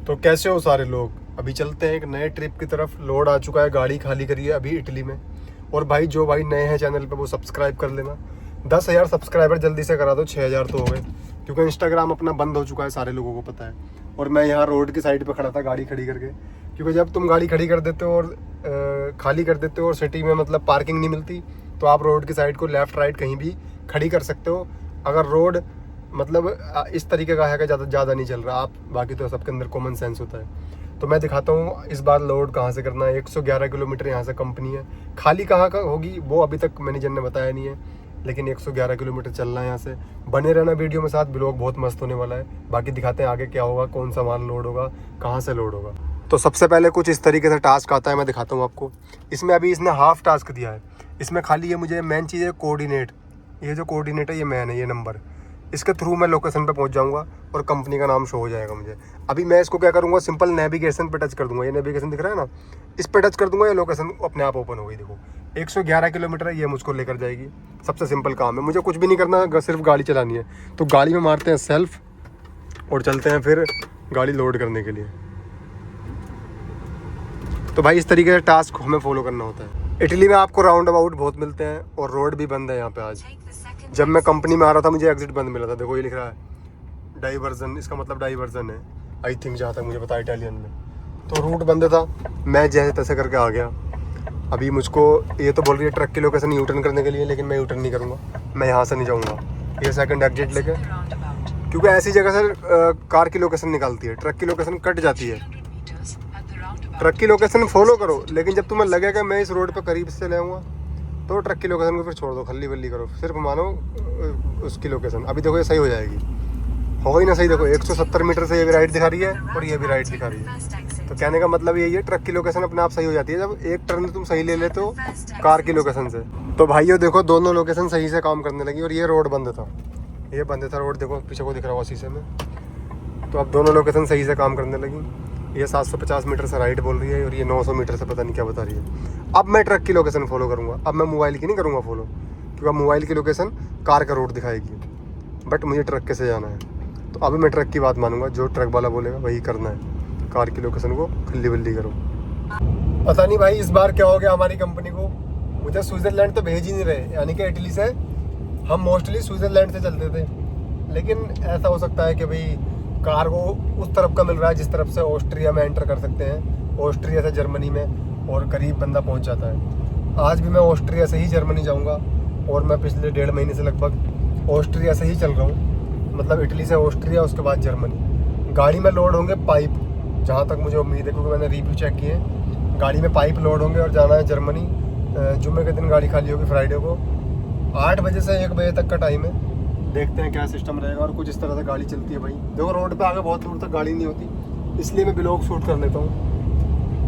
तो कैसे हो सारे लोग। अभी चलते हैं एक नए ट्रिप की तरफ। लोड आ चुका है, गाड़ी खाली करी है अभी इटली में। और भाई जो भाई नए हैं चैनल पे वो सब्सक्राइब कर लेना। 10,000 सब्सक्राइबर जल्दी से करा दो, 6,000 तो हो गए, क्योंकि इंस्टाग्राम अपना बंद हो चुका है, सारे लोगों को पता है। और मैं यहाँ रोड की साइड पे खड़ा था गाड़ी खड़ी करके, क्योंकि जब तुम गाड़ी खड़ी कर देते हो और खाली कर देते हो और सिटी में मतलब पार्किंग नहीं मिलती, तो आप रोड की साइड को लेफ़्ट राइट कहीं भी खड़ी कर सकते हो। अगर रोड मतलब इस तरीके का है कि ज़्यादा नहीं चल रहा आप, बाकी तो सबके अंदर कॉमन सेंस होता है। तो मैं दिखाता हूँ इस बार लोड कहाँ से करना है। 111 किलोमीटर यहाँ से कंपनी है, खाली कहाँ का होगी वो अभी तक मैनेजर ने बताया नहीं है, लेकिन 111 किलोमीटर चलना है यहाँ से। बने रहना वीडियो में साथ, ब्लॉग बहुत मस्त होने वाला है। बाकी दिखाते हैं आगे क्या होगा, कौन सा माल लोड होगा, कहाँ से लोड होगा। तो सबसे पहले कुछ इस तरीके से टास्क आता है, मैं दिखाता हूँ आपको। इसमें अभी इसने हाफ टास्क दिया है। इसमें खाली ये मुझे मेन चीज़ है कोऑर्डिनेट। ये जो कोऑर्डिनेट है ये मैन है, ये नंबर, इसके थ्रू मैं लोकेशन पे पहुंच जाऊंगा और कंपनी का नाम शो हो जाएगा मुझे। अभी मैं इसको क्या करूंगा, सिंपल नेविगेशन पे टच कर दूंगा। ये नेविगेशन दिख रहा है ना, इस पे टच कर दूंगा, ये लोकेशन अपने आप ओपन हो गई। देखो 111 किलोमीटर है, ये मुझको लेकर जाएगी। सबसे सिंपल काम है, मुझे कुछ भी नहीं करना, सिर्फ गाड़ी चलानी है। तो गाड़ी में मारते हैं सेल्फ और चलते हैं फिर गाड़ी लोड करने के लिए। तो भाई इस तरीके से टास्क हमें फॉलो करना होता है। इटली में आपको राउंड अबाउट बहुत मिलते हैं और रोड भी बंद है यहाँ पे आज। जब मैं कंपनी में आ रहा था मुझे एग्जिट बंद मिला था। देखो ये लिख रहा है डाइवर्जन, इसका मतलब डाइवर्जन है आई थिंक, जहाँ तक मुझे पता है इटालियन में। तो रूट बंद था, मैं जैसे तैसे करके आ गया। अभी मुझको ये तो बोल रही है ट्रक की लोकेशन यू टर्न करने के लिए, लेकिन मैं यू टर्न नहीं करूँगा, मैं यहाँ से नहीं जाऊँगा। ये सेकंड एग्जिट लेके, क्योंकि ऐसी जगह से कार की लोकेशन निकालती है, ट्रक की लोकेशन कट जाती है। ट्रक की लोकेशन फॉलो करो, लेकिन जब तुम्हें लगेगा मैं इस रोड पर करीब से ले आऊँगा तो ट्रक की लोकेशन को फिर छोड़ दो, खल्ली बल्ली करो, सिर्फ मानो उसकी लोकेशन। अभी देखो ये सही हो जाएगी, हो गई ना सही। देखो 170 मीटर से ये भी राइट दिखा रही है और ये भी राइट दिखा रही है। तो कहने का मतलब यही है, ट्रक की लोकेशन अपने आप सही हो जाती है जब एक टर्न तुम सही ले लेते हो कार की लोकेशन से। तो भाइयों देखो दोनों लोकेशन सही से काम करने लगी और ये रोड बंद था, ये बंद था रोड। देखो पीछे को दिख रहा होगा शीशे में। तो अब दोनों लोकेशन सही से काम करने लगी। ये 750 मीटर से राइट बोल रही है और ये 900 मीटर से पता नहीं क्या बता रही है। अब मैं ट्रक की लोकेशन फॉलो करूँगा, अब मैं मोबाइल की नहीं करूँगा फॉलो, क्योंकि मोबाइल की लोकेशन कार का रोड दिखाएगी, बट मुझे ट्रक के से जाना है। तो अभी मैं ट्रक की बात मानूंगा, जो ट्रक वाला बोलेगा वही करना है। कार की लोकेशन को खल्ली बल्ली करो। पता नहीं भाई इस बार क्या हो गया हमारी कंपनी को, मुझे स्विट्ज़रलैंड तो भेज ही नहीं रहे। यानी कि इटली से हम मोस्टली स्विट्ज़रलैंड से चलते थे, लेकिन ऐसा हो सकता है कि भाई कार को उस तरफ का मिल रहा है जिस तरफ से ऑस्ट्रिया में एंटर कर सकते हैं, ऑस्ट्रिया से जर्मनी में, और करीब बंदा पहुंच जाता है। आज भी मैं ऑस्ट्रिया से ही जर्मनी जाऊंगा और मैं पिछले 1.5 महीने से लगभग ऑस्ट्रिया से ही चल रहा हूँ, मतलब इटली से ऑस्ट्रिया उसके बाद जर्मनी। गाड़ी में लोड होंगे पाइप, जहाँ तक मुझे उम्मीद है, क्योंकि मैंने रिव्यू चेक किए। गाड़ी में पाइप लोड होंगे और जाना है जर्मनी। जुम्मे के दिन गाड़ी खाली होगी, फ्राइडे को 8 बजे से 1 बजे तक का टाइम है। देखते हैं क्या सिस्टम रहेगा। और कुछ इस तरह से गाड़ी चलती है भाई। देखो रोड पे आगे बहुत दूर तक गाड़ी नहीं होती, इसलिए मैं ब्लॉग शूट कर लेता हूँ,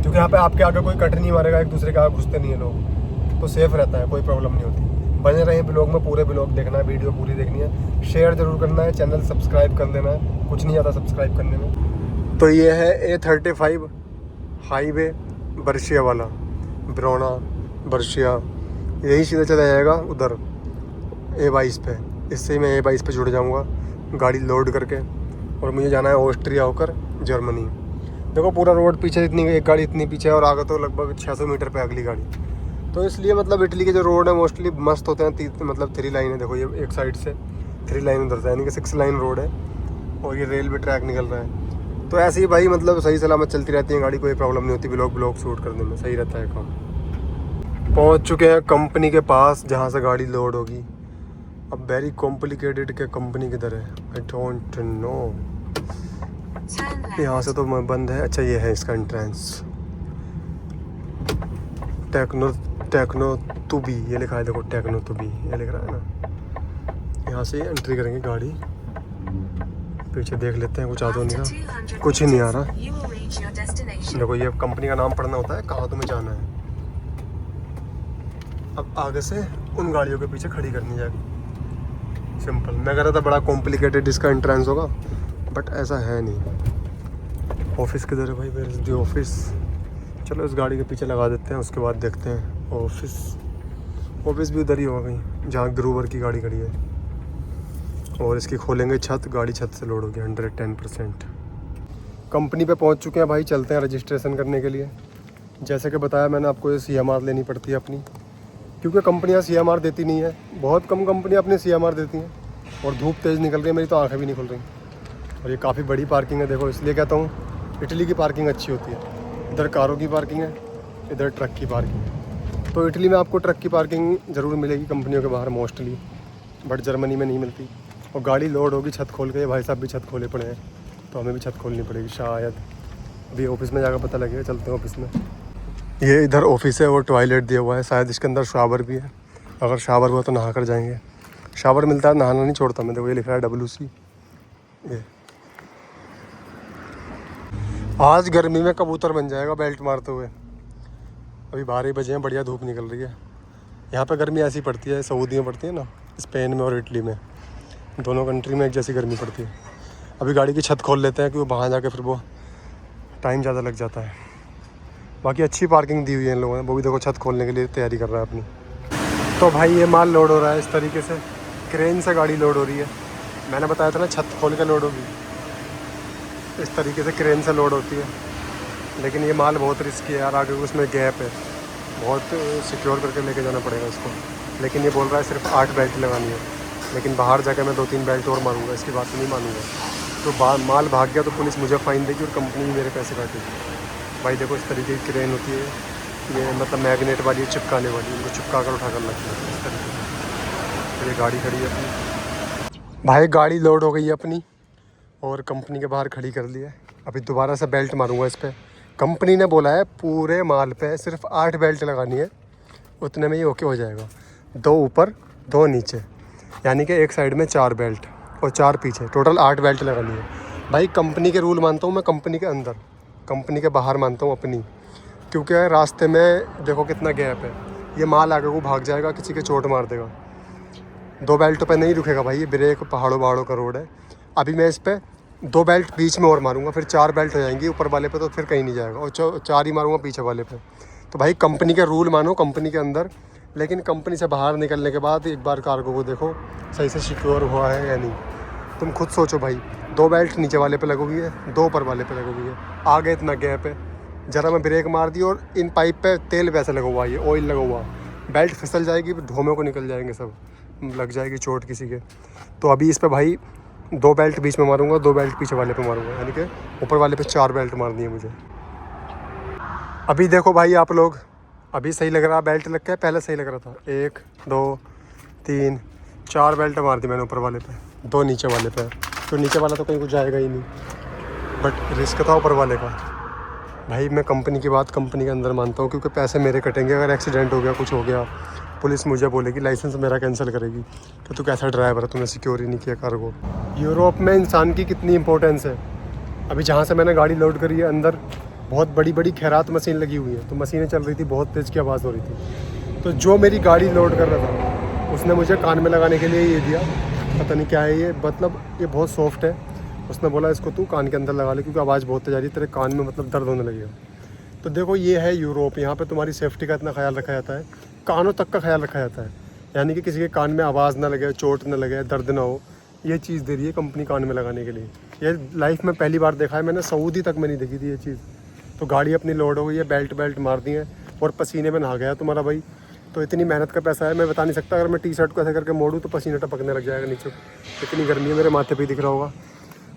क्योंकि यहाँ पे आपके आगे कोई कट नहीं मारेगा, एक दूसरे के आगे घुसते नहीं है लोग, तो सेफ रहता है, कोई प्रॉब्लम नहीं होती। बने रहे ब्लॉग में, पूरे ब्लॉग देखना है, वीडियो पूरी देखनी है, शेयर जरूर करना है, चैनल सब्सक्राइब कर लेना है, कुछ नहीं आता सब्सक्राइब करने में। तो ये है A35 हाईवे बर्शिया वाला, ब्रोना बर्शिया, यही सीधा चला जाएगा उधर A22 पे। इससे ही मैं A22 पे जुड़ जाऊंगा गाड़ी लोड करके, और मुझे जाना है ऑस्ट्रिया होकर जर्मनी। देखो पूरा रोड पीछे, इतनी एक गाड़ी इतनी पीछे है और आगे तो लगभग 600 मीटर पे अगली गाड़ी। तो इसलिए मतलब इटली के जो रोड है मोस्टली मस्त होते हैं, मतलब 3 लाइन है। देखो ये एक साइड से 3 लाइन उधर से, यानी कि 6 लाइन रोड है, और ये रेलवे ट्रैक निकल रहा है। तो ऐसे ही भाई मतलब सही सलामत चलती रहती है गाड़ी, कोई प्रॉब्लम नहीं होती। ब्लॉग शूट करने में सही रहता है काम। पहुँच चुके हैं कंपनी के पास जहाँ से गाड़ी लोड होगी। अब वेरी कॉम्प्लिकेटेड के कंपनी किधर है, आई डोंट नो। यहाँ से तो बंद है। अच्छा ये है इसका एंट्रेंस, टेक्नो तुबी ये लिखा है। देखो टेक्नो तुबी ये लिख रहा है ना। यहाँ से एंट्री करेंगे गाड़ी। पीछे देख लेते हैं, कुछ आ तो नहीं रहा, कुछ ही नहीं आ रहा। देखो ये कंपनी का नाम पढ़ना होता है, कहाँ तुम्हें जाना है। अब आगे से उन गाड़ियों के पीछे खड़ी करनी जाएगी, सिंपल। मैं कह रहा था बड़ा कॉम्प्लिकेटेड इसका एंट्रेंस होगा, बट ऐसा है नहीं। ऑफिस किधर है भाई, वेयर इज द ऑफिस। चलो इस गाड़ी के पीछे लगा देते हैं, उसके बाद देखते हैं ऑफिस। ऑफिस भी उधर ही होगा कहीं जहाँ ग्रूवर की गाड़ी खड़ी है। और इसकी खोलेंगे छत, गाड़ी छत से लोड होगी 110%। कंपनी पे पहुंच चुके हैं भाई, चलते हैं रजिस्ट्रेशन करने के लिए। जैसे कि बताया मैंने आपको, ये CMR लेनी पड़ती है अपनी, क्योंकि कंपनियां CMR देती नहीं है। बहुत कम कंपनियां अपनी CMR देती हैं। और धूप तेज़ निकल रही है, मेरी तो आंखें भी नहीं खुल रही। और ये काफ़ी बड़ी पार्किंग है, देखो इसलिए कहता हूँ इटली की पार्किंग अच्छी होती है। इधर कारों की पार्किंग है, इधर ट्रक की पार्किंग है। तो इटली में आपको ट्रक की पार्किंग ज़रूर मिलेगी कंपनियों के बाहर मोस्टली, बट जर्मनी में नहीं मिलती। और गाड़ी लोड होगी छत खोल के, भाई साहब भी छत खोले पड़े हैं, तो हमें भी छत खोलनी पड़ेगी शायद। अभी ऑफिस में जाकर पता लगेगा, चलते हैं ऑफिस में। ये इधर ऑफिस है और टॉयलेट दिया हुआ है, शायद इसके अंदर शावर भी है। अगर शावर हुआ तो नहा कर जाएंगे। शावर मिलता है, नहाना नहीं छोड़ता मैं। देखो ये लिखा है WC। ये आज गर्मी में कबूतर बन जाएगा बेल्ट मारते हुए। अभी 12 बजे हैं, बढ़िया धूप निकल रही है। यहाँ पे गर्मी ऐसी पड़ती है, सऊदी में पड़ती है ना, स्पेन में और इटली में, दोनों कंट्री में एक जैसी गर्मी पड़ती है। अभी गाड़ी की छत खोल लेते हैं, क्योंकि वहाँ जाके फिर वो टाइम ज़्यादा लग जाता है। बाकी अच्छी पार्किंग दी हुई है इन लोगों ने। वो भी देखो छत खोलने के लिए तैयारी कर रहा है अपनी। तो भाई ये माल लोड हो रहा है इस तरीके से, क्रेन से गाड़ी लोड हो रही है। मैंने बताया था ना छत खोल के लोड होगी, इस तरीके से क्रेन से लोड होती है। लेकिन ये माल बहुत रिस्की है यार, आगे उसमें गैप है, बहुत सिक्योर करके लेके जाना पड़ेगा इसको। लेकिन ये बोल रहा है सिर्फ 8 बेल्ट लगानी है, लेकिन बाहर जाकर मैं 2-3 बेल्ट और मारूंगा, इसकी बात नहीं मानूंगा। तो माल भाग गया तो पुलिस मुझे फ़ाइन देगी और कंपनी भी मेरे पैसे काटेगी। भाई देखो इस तरीके की क्रेन होती है, ये मतलब मैग्नेट वाली, चिपकाने वाली, उनको चिपका कर उठा कर लगती है इस तरीके से। तो ये गाड़ी खड़ी है अपनी, भाई गाड़ी लोड हो गई है अपनी और कंपनी के बाहर खड़ी कर ली है। अभी दोबारा से बेल्ट मारूंगा इस पर। कंपनी ने बोला है पूरे माल पे सिर्फ 8 बेल्ट लगानी है, उतने में ही ओके हो जाएगा। 2 ऊपर 2 नीचे, यानी कि एक साइड में 4 बेल्ट और 4 पीछे, टोटल 8 बेल्ट लगानी है। भाई कंपनी के रूल मानता हूँ मैं, कंपनी के अंदर, कंपनी के बाहर मानता हूँ अपनी, क्योंकि रास्ते में देखो कितना गैप है। ये माल आगे को भाग जाएगा, किसी के चोट मार देगा। 2 बेल्टों पे नहीं रुकेगा भाई, ये ब्रेक पहाड़ों का रोड है। अभी मैं इस पर 2 बेल्ट बीच में और मारूंगा, फिर 4 बेल्ट हो जाएंगी ऊपर वाले पे, तो फिर कहीं नहीं जाएगा। और 4 ही मारूंगा पीछे वाले पे। तो भाई कंपनी के रूल मानो कंपनी के अंदर, लेकिन कंपनी से बाहर निकलने के बाद एक बार कार्गो को देखो सही से सिक्योर हुआ है या नहीं। तुम खुद सोचो भाई, 2 बेल्ट नीचे वाले पे लगोगी है, 2 ऊपर वाले पे लगोगी है, आगे इतना गैप है। ज़रा मैं ब्रेक मार दी और इन पाइप पे तेल वैसे लगा हुआ है, ये ऑयल लगा हुआ, बेल्ट फिसल जाएगी, धोमे को निकल जाएंगे सब, लग जाएगी चोट किसी के। तो अभी इस पे भाई 2 बेल्ट बीच में मारूंगा, 2 बेल्ट पीछे वाले पे मारूंगा, यानी कि ऊपर वाले पे 4 बेल्ट मारनी है मुझे। अभी देखो भाई आप लोग, अभी सही लग रहा बेल्ट लग के, पहले सही लग रहा था। 1 2 3 4 बेल्ट मार दी मैंने ऊपर वाले पे, 2 नीचे वाले पे। तो नीचे वाला तो कहीं कुछ जाएगा ही नहीं, बट रिस्क था ऊपर वाले का। भाई मैं कंपनी की बात कंपनी के अंदर मानता हूँ, क्योंकि पैसे मेरे कटेंगे। अगर एक्सीडेंट हो गया, कुछ हो गया, पुलिस मुझे बोलेगी, लाइसेंस मेरा कैंसिल करेगी कि तू कैसा ड्राइवर है, तूने सिक्योर ही नहीं किया कार्गो। यूरोप में इंसान की कितनी इंपॉर्टेंस है। अभी जहाँ से मैंने गाड़ी लोड करी है, अंदर बहुत बड़ी बड़ी खैरात मशीन लगी हुई है, तो मशीनें चल रही थी, बहुत तेज़ की आवाज़ हो रही थी। तो जो मेरी गाड़ी लोड कर रहा था उसने मुझे कान में लगाने के लिए ये दिया, पता नहीं क्या है ये, मतलब ये बहुत सॉफ्ट है। उसने बोला इसको तू कान के अंदर लगा ले, क्योंकि आवाज़ बहुत तेज आ रही है, तेरे कान में मतलब दर्द होने लगेगा। तो देखो ये है यूरोप, यहाँ पे तुम्हारी सेफ्टी का इतना ख्याल रखा जाता है, कानों तक का ख्याल रखा जाता है, यानी कि किसी के कान में आवाज़ ना लगे, चोट ना लगे, दर्द ना हो। ये चीज़ दे रही है कंपनी कान में लगाने के लिए। ये लाइफ में पहली बार देखा है मैंने, सऊदी तक में नहीं देखी थी ये चीज़। तो गाड़ी अपनी लोड हो गई है, बेल्ट मार दी है और पसीने में नहा गया तुम्हारा भाई। तो इतनी मेहनत का पैसा है, मैं बता नहीं सकता। अगर मैं टी-शर्ट को ऐसे करके मोड़ूँ तो पसीना टपकने लग जाएगा नीचे। इतनी गर्मी है, मेरे माथे पे दिख रहा होगा,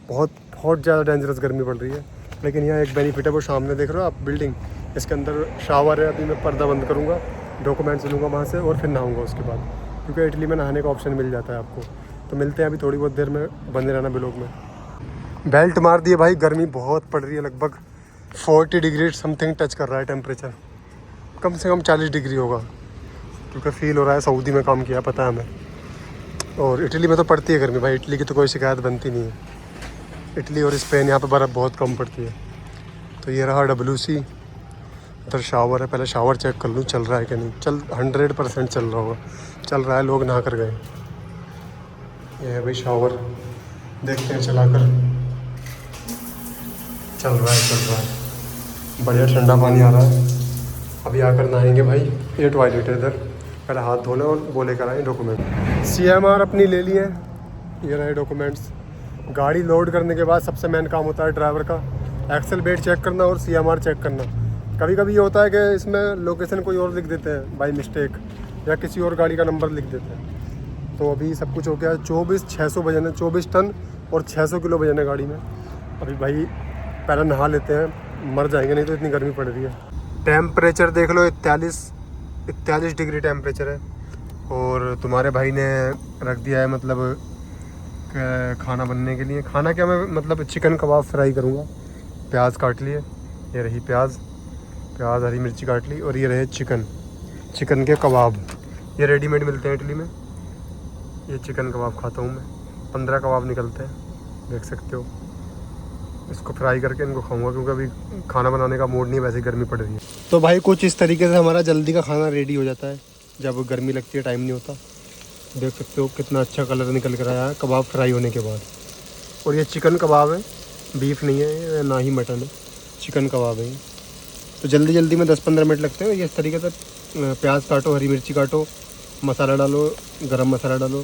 बहुत ज़्यादा डेंजरस गर्मी पड़ रही है। लेकिन यहाँ एक बेनिफिट है, वो सामने देख रहे हो आप बिल्डिंग, इसके अंदर शावर है। अभी मैं पर्दा बंद करूँगा, डॉक्यूमेंट्स लूँगा वहाँ से और फिर नहाऊँगा उसके बाद, क्योंकि इटली में नहाने का ऑप्शन मिल जाता है आपको। तो मिलते हैं अभी थोड़ी बहुत देर में, बंदे रहना ब्लॉग में। बेल्ट मार दिए भाई, गर्मी बहुत पड़ रही है, लगभग 40 डिग्री समथिंग टच कर रहा है टेम्परेचर, कम से कम 40 डिग्री होगा, क्योंकि फील हो रहा है। सऊदी में काम किया पता है हमें, और इटली में तो पड़ती है गर्मी भाई, इटली की तो कोई शिकायत बनती नहीं है। इटली और स्पेन, यहाँ पे बर्फ़ बहुत कम पड़ती है। तो ये रहा WC, उधर शावर है, पहले शावर चेक कर लूँ चल रहा है कि नहीं। 100% चल रहा होगा, चल रहा है, लोग नहा कर गए। ये है भाई शावर, देखते हैं चला कर, चल रहा है, बढ़िया ठंडा पानी आ रहा है। अभी आकर नहाएंगे भाई। ये टॉयलेट है इधर, पहले हाथ धोना और वो लेकर आए डॉक्यूमेंट। CMR अपनी ले लिए हैं, ये रहे डॉक्यूमेंट्स। गाड़ी लोड करने के बाद सबसे मेन काम होता है ड्राइवर का, एक्सेल बेट चेक करना और CMR चेक करना। कभी कभी ये होता है कि इसमें लोकेशन कोई और लिख देते हैं बाई मिस्टेक, या किसी और गाड़ी का नंबर लिख देते हैं। तो अभी सब कुछ हो गया। 24,600 वजन है, 24 टन और 600 किलो वजन है गाड़ी में। अभी भाई पहले नहा लेते हैं, मर जाएंगे नहीं तो, इतनी गर्मी पड़ रही है। टेम्परेचर देख लो, 41 डिग्री टेम्परेचर है। और तुम्हारे भाई ने रख दिया है मतलब खाना बनने के लिए। खाना क्या, मैं मतलब चिकन कबाब फ्राई करूँगा। प्याज काट लिए, ये रही प्याज, हरी मिर्ची काट ली, और ये रहे चिकन के कबाब। ये रेडीमेड मिलते हैं इटली में। ये चिकन कबाब खाता हूँ मैं, 15 कबाब निकलते हैं, देख सकते हो। इसको फ्राई करके इनको खाऊंगा, क्योंकि अभी खाना बनाने का मूड नहीं है, वैसे गर्मी पड़ रही है। तो भाई कुछ इस तरीके से हमारा जल्दी का खाना रेडी हो जाता है जब गर्मी लगती है, टाइम नहीं होता। देख सकते हो कितना अच्छा कलर निकल कर आया है कबाब फ्राई होने के बाद। और ये चिकन कबाब है, बीफ नहीं है ना ही मटन है, चिकन कबाब है ये। तो जल्दी में 10-15 मिनट लगते हैं। ये इस तरीके से प्याज काटो, हरी मिर्ची काटो, मसाला डालो, गरम मसाला डालो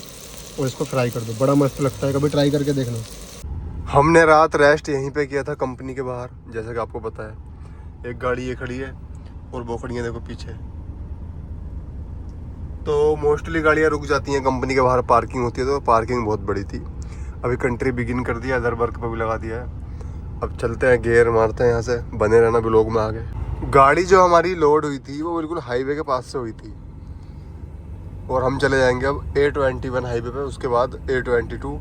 और इसको फ्राई कर दो। बड़ा मस्त लगता है, कभी ट्राई करके देखना। हमने रात रेस्ट यहीं पे किया था कंपनी के बाहर, जैसा कि आपको पता है। एक गाड़ी ये खड़ी है और वो खड़ी है देखो पीछे। तो मोस्टली गाड़ियाँ रुक जाती हैं कंपनी के बाहर, पार्किंग होती है, तो पार्किंग बहुत बड़ी थी। अभी कंट्री बिगिन कर दिया, अदर वर्क पर भी लगा दिया है। अब चलते हैं, गियर मारते हैं यहाँ से, बने रहना ब्लॉग में आगे। गाड़ी जो हमारी लोड हुई थी वो बिल्कुल हाईवे के पास से हुई थी, और हम चले जाएंगे अब A21 हाईवे पे, उसके बाद A22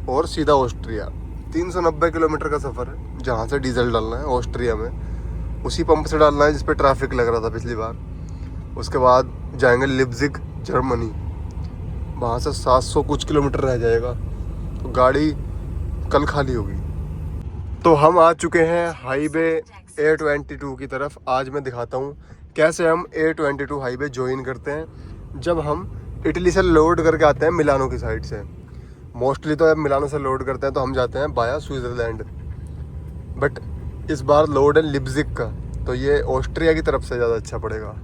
और सीधा ऑस्ट्रिया। 390 किलोमीटर का सफ़र है, जहाँ से डीजल डालना है ऑस्ट्रिया में, उसी पंप से डालना है जिस पे ट्रैफिक लग रहा था पिछली बार। उसके बाद जाएंगे लिप्जिग जर्मनी, वहाँ से 700 कुछ किलोमीटर रह जाएगा, तो गाड़ी कल खाली होगी। तो हम आ चुके हैं हाईवे A22 की तरफ। आज मैं दिखाता हूँ कैसे हम A22 हाईवे ज्वाइन करते हैं जब हम इटली से लोड करके आते हैं मिलानो की साइड से। मोस्टली तो अब मिलानो से लोड करते हैं तो हम जाते हैं बाया स्विट्ज़रलैंड, बट इस बार लोड है लिप्जिग का, तो ये ऑस्ट्रिया की तरफ से ज़्यादा अच्छा पड़ेगा।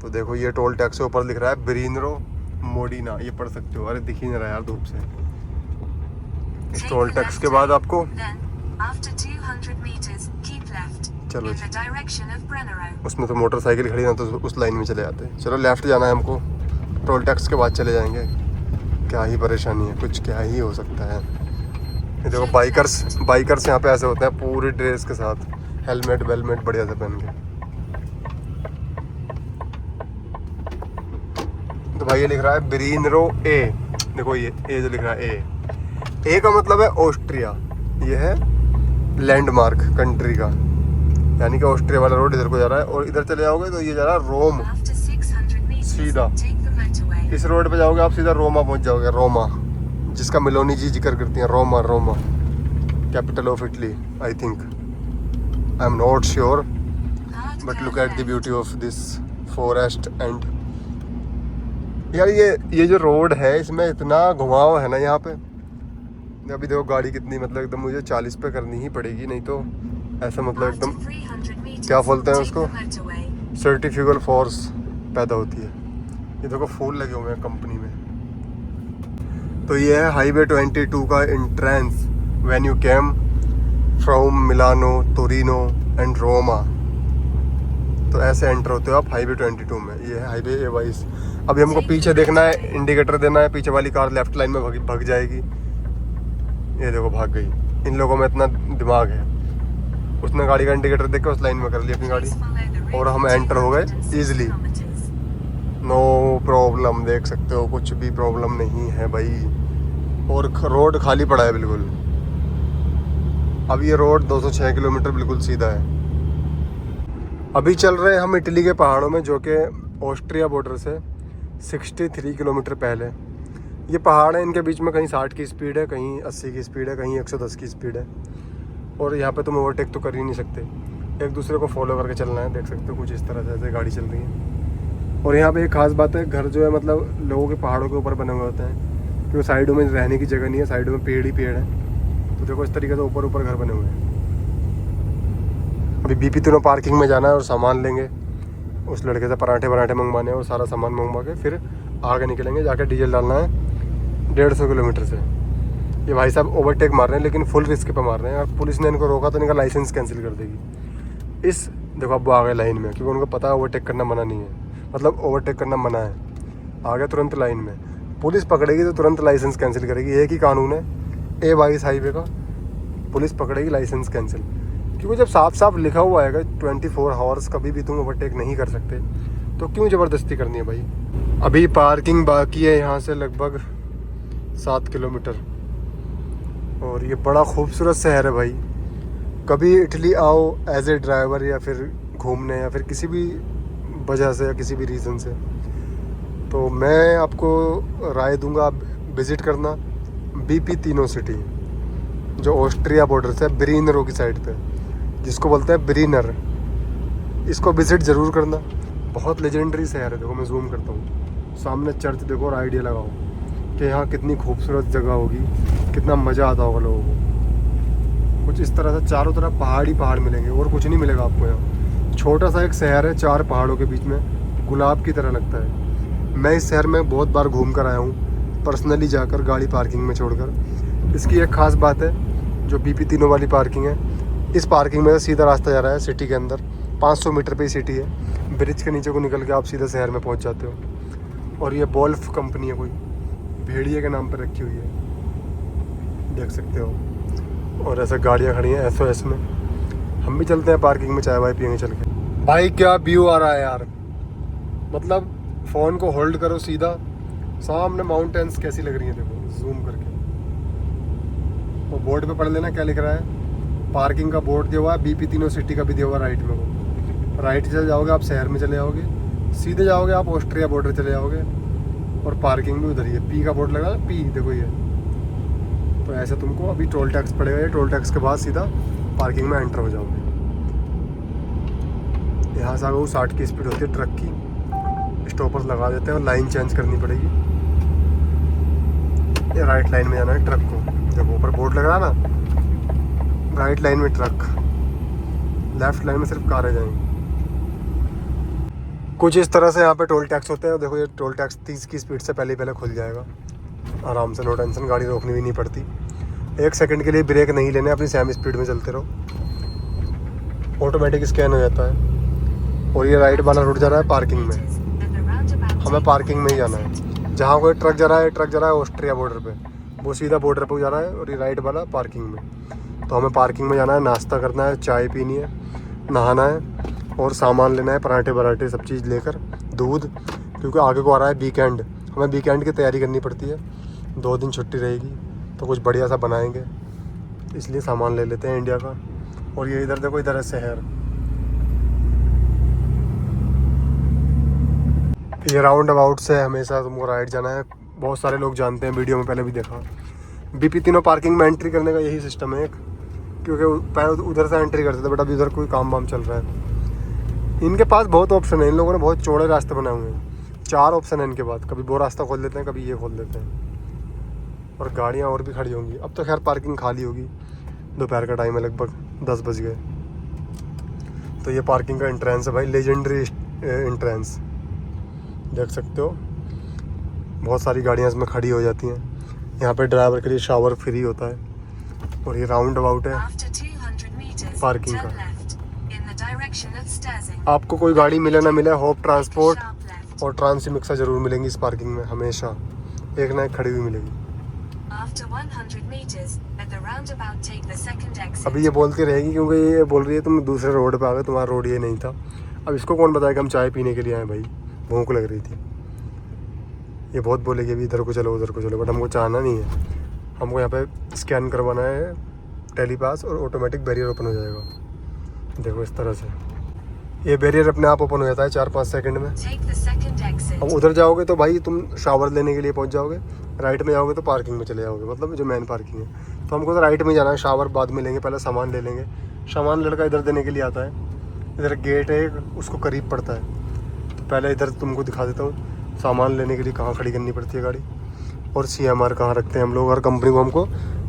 तो देखो ये टोल टैक्स के ऊपर लिख रहा है ब्रीनरो मोडिना, ये पढ़ सकते हो। अरे दिख ही नहीं रहा यार धूप से। इस टोल टैक्स के बाद आपको चलो उसमें तो मोटरसाइकिल खड़ी ना, तो उस लाइन में चले जाते हैं। चलो लेफ्ट जाना है हमको, टोल टैक्स के बाद चले जाएंगे। क्या ही परेशानी है, कुछ क्या ही हो सकता है। ये देखो बाइकर्स यहाँ पे ऐसे होते हैं पूरी ड्रेस के साथ, हेलमेट वेलमेट बढ़िया से पहन के। तो भाई ये लिख रहा है ब्रीनरो ए, देखो ये ए जो लिख रहा है ए का मतलब है ऑस्ट्रिया। ये है लैंडमार्क कंट्री का, यानी कि ऑस्ट्रिया वाला रोड इधर को जा रहा है। और इधर चले जाओगे तो ये जा रहा है रोम, सीधा इस रोड पे जाओगे आप सीधा रोमा पहुंच जाओगे। रोमा, जिसका मेलोनी जी जिक्र करती हैं, Roma capital of Italy I think, I am not sure, but look at the beauty of this forest. And यार ये जो रोड है इसमें इतना घुमाव है ना यहाँ पे। अभी देखो गाड़ी कितनी, मतलब एकदम मुझे 40 पे करनी ही पड़ेगी, नहीं तो ऐसा मतलब एकदम क्या बोलते हैं उसको, सर्टिफिकल फोर्स पैदा होती है। ये देखो फूल लगे हुए हैं कंपनी में। तो ये है हाईवे 22 का entrance when you came from Milano, Torino and Roma. तो ऐसे एंटर होते हो आप हाईवे 22 में। ये है हाईवे A22। अभी हमको पीछे देखना है, इंडिकेटर देना है, पीछे वाली कार लेफ्ट लाइन में भाग जाएगी। ये देखो भाग गई। इन लोगों में इतना दिमाग है, उसने गाड़ी का इंडिकेटर देख के उस लाइन में कर ली अपनी गाड़ी, और हम एंटर हो गए ईजिली, नो प्रॉब्लम। देख सकते हो कुछ भी प्रॉब्लम नहीं है भाई, और रोड खाली पड़ा है बिल्कुल। अब ये रोड 206 किलोमीटर बिल्कुल सीधा है। अभी चल रहे हैं हम इटली के पहाड़ों में, जो कि ऑस्ट्रिया बॉर्डर से 63 किलोमीटर पहले। ये पहाड़ है, इनके बीच में कहीं 60 की स्पीड है, कहीं 80 की स्पीड है, कहीं 110 की स्पीड है। और यहाँ पे तुम ओवरटेक तो कर ही नहीं सकते, एक दूसरे को फॉलो करके चलना है। देख सकते हो कुछ इस तरह से ऐसे गाड़ी चल रही है। और यहाँ पे एक खास बात है, घर जो है मतलब लोगों के पहाड़ों के ऊपर बने हुए होते हैं, क्योंकि साइडों में रहने की जगह नहीं है, साइडों में पेड़ ही पेड़ है। तो देखो इस तरीके से ऊपर घर बने हुए हैं। अभी BP तीनों पार्किंग में जाना है और सामान लेंगे, उस लड़के से पराठे मंगवाने हैं और सारा सामान मंगवा के फिर आगे निकलेंगे। जाके डीजल डालना है 150 किलोमीटर से। ये भाई साहब ओवरटेक मार रहे हैं लेकिन फुल रिस्क पे मार रहे हैं। अगर पुलिस ने इनको रोका तो इनका लाइसेंस कैंसिल कर देगी। इस देखो अब वो आ गए लाइन में, क्योंकि उनको पता है ओवरटेक करना मना नहीं है, मतलब ओवरटेक करना मना है। आ गया तुरंत लाइन में, पुलिस पकड़ेगी तो तुरंत लाइसेंस कैंसिल करेगी। एक ही कानून है A22 हाईवे का, पुलिस पकड़ेगी लाइसेंस कैंसिल। क्योंकि जब साफ साफ लिखा हुआ है 24 आवर्स कभी भी तुम ओवरटेक नहीं कर सकते, तो क्यों ज़बरदस्ती करनी है भाई। अभी पार्किंग बाकी है यहाँ से लगभग 7 किलोमीटर। और ये बड़ा खूबसूरत शहर है भाई। कभी इटली आओ एज ए ड्राइवर या फिर घूमने या फिर किसी भी वजह से या किसी भी रीज़न से, तो मैं आपको राय दूंगा आप विज़िट करना BP तीनो सिटी, जो ऑस्ट्रिया बॉर्डर से ब्रीनरो की साइड पे, जिसको बोलते हैं ब्रीनर। इसको विज़िट ज़रूर करना, बहुत लेजेंडरी शहर है। देखो मैं जूम करता हूँ, सामने चर्च देखो और आइडिया लगाओ कि यहाँ कितनी खूबसूरत जगह होगी, कितना मज़ा आता होगा लोगों को। कुछ इस तरह से चारों तरफ पहाड़ मिलेंगे और कुछ नहीं मिलेगा आपको यहाँ। छोटा सा एक शहर है 4 पहाड़ों के बीच में, गुलाब की तरह लगता है। मैं इस शहर में बहुत बार घूम कर आया हूँ पर्सनली जाकर, गाड़ी पार्किंग में छोड़कर। इसकी एक ख़ास बात है, जो BP तीनों वाली पार्किंग है, इस पार्किंग में सीधा रास्ता जा रहा है सिटी के अंदर। 500 मीटर पे ही सिटी है, ब्रिज के नीचे को निकल के आप सीधा शहर में पहुँच जाते हो। और ये वोल्फ कंपनी है, कोई भेड़िए के नाम पर रखी हुई है, देख सकते हो। और ऐसे गाड़ियाँ खड़ी हैं SOS में। हम भी चलते हैं पार्किंग में, चाय वाय पियेंगे चल के। भाई क्या व्यू आ रहा है यार, मतलब फ़ोन को होल्ड करो सीधा, सामने माउंटेन्स कैसी लग रही है देखो, जूम करके। वो बोर्ड पे पढ़ लेना क्या लिख रहा है। पार्किंग का बोर्ड दिया हुआ है, BP तीनों सिटी का भी दिया हुआ राइट में। वो राइट चले जाओगे आप शहर में चले जाओगे, सीधे जाओगे आप ऑस्ट्रिया बॉर्डर चले जाओगे। और पार्किंग भी उधर ही है, P का बोर्ड लगा है, P देखो ये। तो ऐसे तुमको अभी टोल टैक्स पड़ेगा, ये टोल टैक्स के बाद सीधा पार्किंग में एंटर हो जाओगे। यहाँ से आगे 60 की स्पीड होती है ट्रक की, स्टॉपर्स लगा देते हैं और लाइन चेंज करनी पड़ेगी। ये राइट लाइन में जाना है ट्रक को, देखो ऊपर बोर्ड लग रहा है ना, राइट लाइन में ट्रक, लेफ्ट लाइन में सिर्फ कारें जाएंगी। कुछ इस तरह से यहाँ पे टोल टैक्स होते हैं। देखो ये टोल टैक्स 30 की स्पीड से पहले खुल जाएगा आराम से, नो टेंशन, गाड़ी रोकनी भी नहीं पड़ती। 1 सेकंड के लिए ब्रेक नहीं लेने, अपनी सेम स्पीड में चलते रहो, ऑटोमेटिक स्कैन हो जाता है। और ये राइट वाला रूट जा रहा है पार्किंग में, हमें पार्किंग में ही जाना है। जहाँ कोई ट्रक जा रहा है ऑस्ट्रिया बॉर्डर पे, वो सीधा बॉर्डर पे जा रहा है। और ये राइट वाला पार्किंग में, तो हमें पार्किंग में जाना है, नाश्ता करना है, चाय पीनी है, नहाना है और सामान लेना है, पराठे वराठे सब चीज़ लेकर, दूध, क्योंकि आगे को आ रहा है वीकेंड, हमें वीकेंड की तैयारी करनी पड़ती है। 2 दिन छुट्टी रहेगी तो कुछ बढ़िया सा बनाएंगे, इसलिए सामान ले लेते हैं इंडिया का। और ये इधर देखो, इधर है शहर। ये राउंड अबाउट से हमेशा तुमको राइट जाना है, बहुत सारे लोग जानते हैं, वीडियो में पहले भी देखा। BP तीनों पार्किंग में एंट्री करने का यही सिस्टम है एक, क्योंकि पहले उधर से एंट्री करते थे, बट अभी उधर कोई काम वाम चल रहा है। इनके पास बहुत ऑप्शन है, इन लोगों ने बहुत चौड़े रास्ते बनाए हुए हैं। 4 ऑप्शन है इनके पास, कभी वो रास्ता खोल देते हैं, कभी ये खोल देते हैं। और गाड़ियाँ और भी खड़ी होंगी। अब तो खैर पार्किंग खाली होगी, दोपहर का टाइम है, लगभग 10 बज गए। तो ये पार्किंग का एंट्रेंस है भाई, लेजेंडरी एंट्रेंस, देख सकते हो। बहुत सारी गाड़ियाँ इसमें खड़ी हो जाती हैं। यहाँ पे ड्राइवर के लिए शावर फ्री होता है। और ये राउंड अबाउट है पार्किंग का। आपको कोई गाड़ी मिले ना मिले, होप ट्रांसपोर्ट और ट्रांसमिक्सा ज़रूर मिलेंगी इस पार्किंग में, हमेशा एक ना एक खड़ी हुई मिलेगी। अभी ये बोलती रहेगी, क्योंकि ये बोल रही है तुम दूसरे रोड पे आ गए, तुम्हारा रोड ये नहीं था। अब इसको कौन बताएगा, हम चाय पीने के लिए आए भाई, भूख लग रही थी। ये बहुत बोलेगी अभी इधर को चलो उधर को चलो, बट हमको चाहना नहीं है। हमको यहाँ पे स्कैन करवाना है टेली पास और ऑटोमेटिक बैरियर ओपन हो जाएगा। देखो इस तरह से ये बैरियर अपने आप ओपन हो जाता है 4-5 सेकंड में। अब उधर जाओगे तो भाई तुम शावर लेने के लिए पहुंच जाओगे, राइट में जाओगे तो पार्किंग में चले जाओगे, मतलब जो मेन पार्किंग है। तो हमको तो राइट में जाना है, शावर बाद में लेंगे, पहले सामान ले लेंगे। सामान लड़का इधर देने के लिए आता है, इधर गेट है उसको करीब पड़ता है। तो पहले इधर तुमको दिखा देता हूँ सामान लेने के लिए कहाँ खड़ी करनी पड़ती है गाड़ी, और CMR कहाँ रखते हैं हम लोग। हर कंपनी को हमको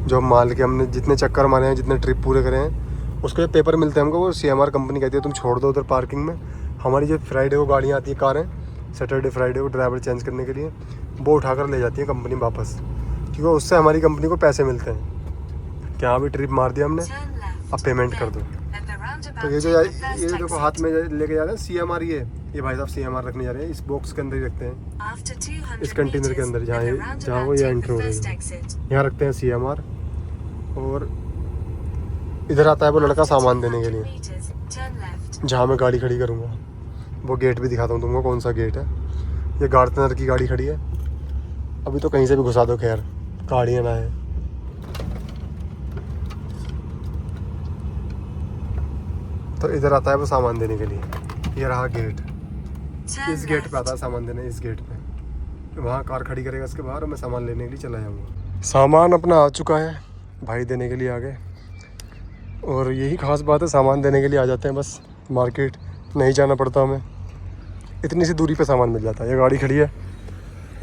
जो माल के हमने जितने चक्कर मारे हैं, जितने ट्रिप पूरे करे हैं, उसके जो पेपर मिलते हैं हमको, वो CMR कंपनी कहती है तुम छोड़ दो उधर पार्किंग में। हमारी जो फ्राइडे को गाड़ियाँ आती है, कारें, सैटरडे फ्राइडे को ड्राइवर चेंज करने के लिए, वो उठाकर ले जाती है कंपनी वापस। क्योंकि उससे हमारी कंपनी को पैसे मिलते हैं। क्या भी ट्रिप मार दिया हमने, अब पेमेंट कर दो। तो ये जो देखो हाथ में लेके जा रहे हैं CMR, ये भाई साहब CMR रखने जा रहे हैं, इस बॉक्स के अंदर ही रखते हैं, इस कंटेनर के अंदर जहाँ वो ये एंटर हो रही है, यहाँ रखते हैं CMR। और इधर आता है वो लड़का सामान देने के लिए, जहाँ मैं गाड़ी खड़ी करूँगा। वो गेट भी दिखाता हूँ तुमको, कौन सा गेट है। ये गार्डनर की गाड़ी खड़ी है, अभी तो कहीं से भी घुसा दो, खैर गाड़ियाँ ना है। तो इधर आता है वो सामान देने के लिए, ये रहा गेट, इस गेट पे आता है सामान देने, इस गेट पे। वहाँ कार खड़ी करेगा इसके बाहर और मैं सामान लेने के लिए चला जाऊँगा। सामान अपना आ चुका है, भाई देने के लिए आ गए। और यही खास बात है, सामान देने के लिए आ जाते हैं बस, मार्केट नहीं जाना पड़ता हमें, इतनी सी दूरी पे सामान मिल जाता है। ये गाड़ी खड़ी है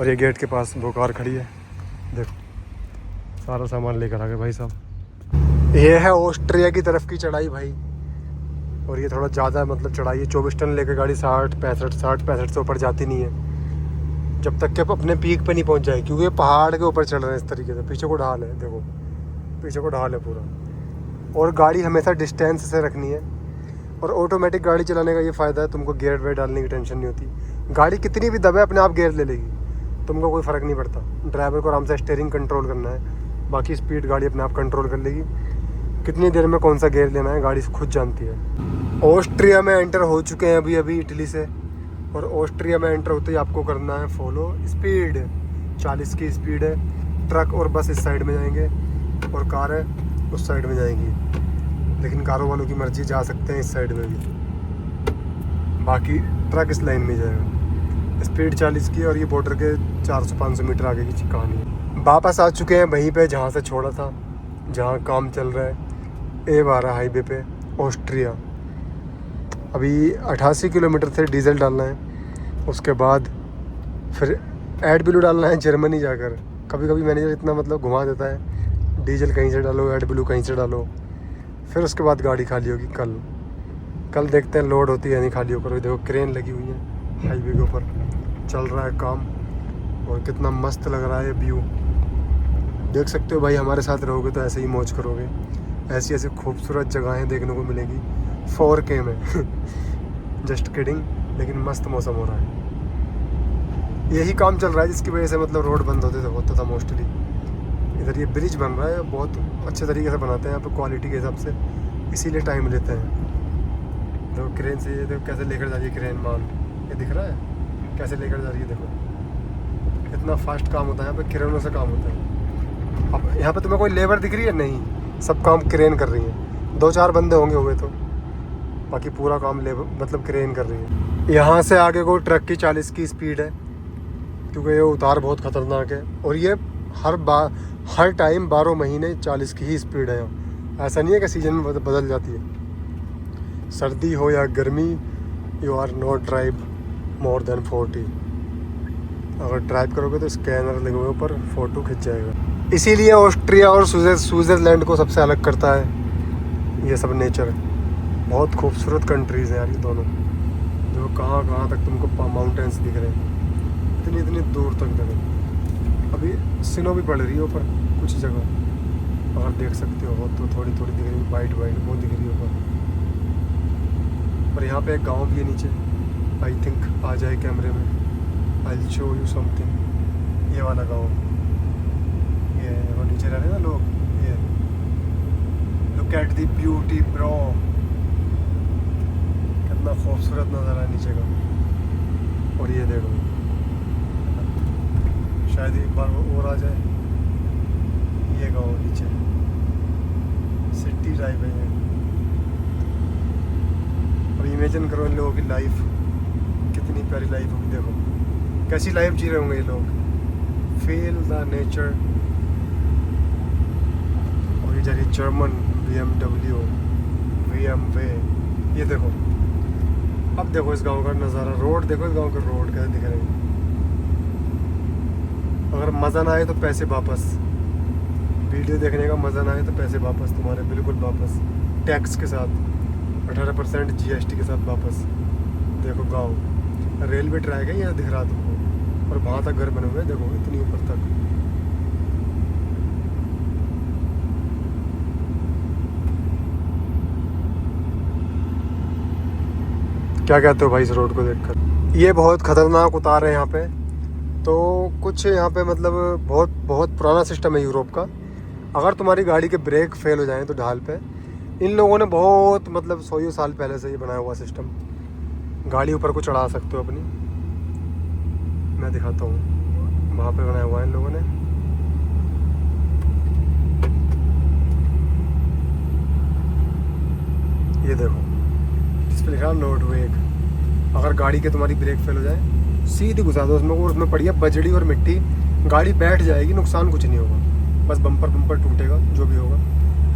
और ये गेट के पास वो कार खड़ी है, देखो सारा सामान लेकर आ गए भाई साहब। ये है ऑस्ट्रिया की तरफ की चढ़ाई भाई, और ये थोड़ा ज़्यादा मतलब चढ़ाई है। 24 टन लेकर गाड़ी 60-65 से ऊपर जाती नहीं है जब तक कि अपने पीक पे नहीं पहुंच जाए, क्योंकि ये पहाड़ के ऊपर चल रहे हैं इस तरीके से। पीछे को ढाल है, देखो पीछे को ढाल है पूरा। और गाड़ी हमेशा डिस्टेंस से रखनी है। और ऑटोमेटिक गाड़ी चलाने का ये फ़ायदा है, तुमको गियर वेयर डालने की टेंशन नहीं होती। गाड़ी कितनी भी दबे अपने आप गियर ले लेगी, तुमको कोई फ़र्क नहीं पड़ता। ड्राइवर को आराम से स्टीयरिंग कंट्रोल करना है, बाकी स्पीड गाड़ी अपने आप कंट्रोल कर लेगी। कितनी देर में कौन सा गियर लेना है गाड़ी खुद जानती है। ऑस्ट्रिया में एंटर हो चुके हैं अभी इटली से। और ऑस्ट्रिया में एंटर होते ही आपको करना है फॉलो स्पीड, 40 की स्पीड है। ट्रक और बस इस साइड में जाएंगे और कार है उस साइड में जाएंगी, लेकिन कारों वालों की मर्जी जा सकते हैं इस साइड में भी, बाकी ट्रक इस लाइन में जाएगा। स्पीड 40 की, और ये बॉर्डर के 400-500 मीटर आगे की कहानी है। वापस आ चुके हैं वहीं पे जहाँ से छोड़ा था, जहाँ काम चल रहा है A12 हाईवे पे, ऑस्ट्रिया। अभी 88 किलोमीटर से डीजल डालना है, उसके बाद फिर एडब्ल्यू डालना है जर्मनी जाकर। कभी कभी मैनेजर इतना मतलब घुमा देता है, डीजल कहीं से डालो एडब्ल्यू कहीं से डालो, फिर उसके बाद गाड़ी खाली होगी। कल देखते हैं लोड होती है नहीं खाली होकर। देखो क्रेन लगी हुई है हाईवे के ऊपर, चल रहा है काम, और कितना मस्त लग रहा है व्यू, देख सकते हो भाई। हमारे साथ रहोगे तो ऐसे ही मौज करोगे, ऐसी ऐसी खूबसूरत जगहें देखने को मिलेगी 4K में जस्ट किडिंग, लेकिन मस्त मौसम हो रहा है। यही काम चल रहा है जिसकी वजह से मतलब रोड बंद होता था मोस्टली। इधर ये ब्रिज बन रहा है, बहुत अच्छे तरीके से बनाते हैं यहाँ पे क्वालिटी के हिसाब से, इसीलिए टाइम लेते हैं। देखो क्रेन से, ये देखो कैसे लेकर जा रही है क्रेन माल, ये दिख रहा है कैसे लेकर जा रही है। देखो इतना फास्ट काम होता है यहाँ पे, क्रेनों से काम होता है। अब यहाँ पे तुम्हें कोई लेबर दिख रही है? नहीं, सब काम क्रेन कर रही है। 2-4 बंदे होंगे हुए तो, बाकी पूरा काम लेबर मतलब क्रेन कर रही है। यहाँ से आगे को ट्रक की 40 की स्पीड है, क्योंकि ये उतार बहुत ख़तरनाक है। और ये हर टाइम 12 महीने 40 की ही स्पीड है यहाँ। ऐसा नहीं है कि सीजन में बदल जाती है। सर्दी हो या गर्मी, you are not drive more than 40। अगर ड्राइव करोगे तो स्कैनर लगे हुए ऊपर, फ़ोटो खिंच जाएगा। इसीलिए ऑस्ट्रिया और स्विट्ज़रलैंड को सबसे अलग करता है ये सब नेचर। बहुत खूबसूरत कंट्रीज़ हैं यार ये दोनों। जो कहाँ तक तुमको माउंटेन्स दिख रहे हैं, इतनी दूर तक दिख रहे। अभी स्नो भी पड़ रही है ऊपर कुछ जगह, अगर देख सकते हो तो थोड़ी दिख रही है, वाइट वो दिख रही है ऊपर। और यहाँ पे एक गांव भी है नीचे, आई थिंक आ जाए कैमरे में, I will show you something. ये वाला गांव, ये वो नीचे रह रहे हैं ना लोग, ये look at the beauty bro, कितना खूबसूरत नज़ारा है नीचे का। और ये देखो, शायद एक बार और आ जाए। ये गाँव नीचे सिटी टाइप है ये। और इमेजिन करो इन लोगों की लाइफ, कितनी प्यारी लाइफ होगी। देखो कैसी लाइफ जी रहे होंगे ये लोग, फील द नेचर। और ये जारी जर्मन BMW ये देखो। अब देखो इस गांव का नज़ारा, रोड देखो इस गांव का रोड कैसे दिख रहे हैं। अगर मज़ा ना आए तो पैसे वापस, वीडियो देखने का मज़ा ना आए तो पैसे वापस तुम्हारे, बिल्कुल वापस, टैक्स के साथ 18% GST के साथ वापस। देखो गांव, रेलवे ट्रैक है ये दिख रहा तुमको, और वहाँ तक घर बने हुए हैं देखो, इतनी ऊपर तक। क्या कहते हो भाई इस रोड को देखकर? ये बहुत ख़तरनाक उतार है यहाँ पे। तो कुछ यहाँ पे मतलब बहुत बहुत पुराना सिस्टम है यूरोप का। अगर तुम्हारी गाड़ी के ब्रेक फेल हो जाएं तो ढाल पे, इन लोगों ने बहुत मतलब 100 साल पहले से ये बनाया हुआ सिस्टम। गाड़ी ऊपर को चढ़ा सकते हो अपनी, मैं दिखाता हूँ, वहाँ पे बनाया हुआ है इन लोगों ने। ये देखो इस पर लिखा नोट वेग। अगर गाड़ी के तुम्हारी ब्रेक फेल हो जाए सीधी घुसा दो उसमें, और उसमें पड़ी है बजड़ी और मिट्टी, गाड़ी बैठ जाएगी, नुकसान कुछ नहीं होगा, बस बम्पर टूटेगा, जो भी होगा।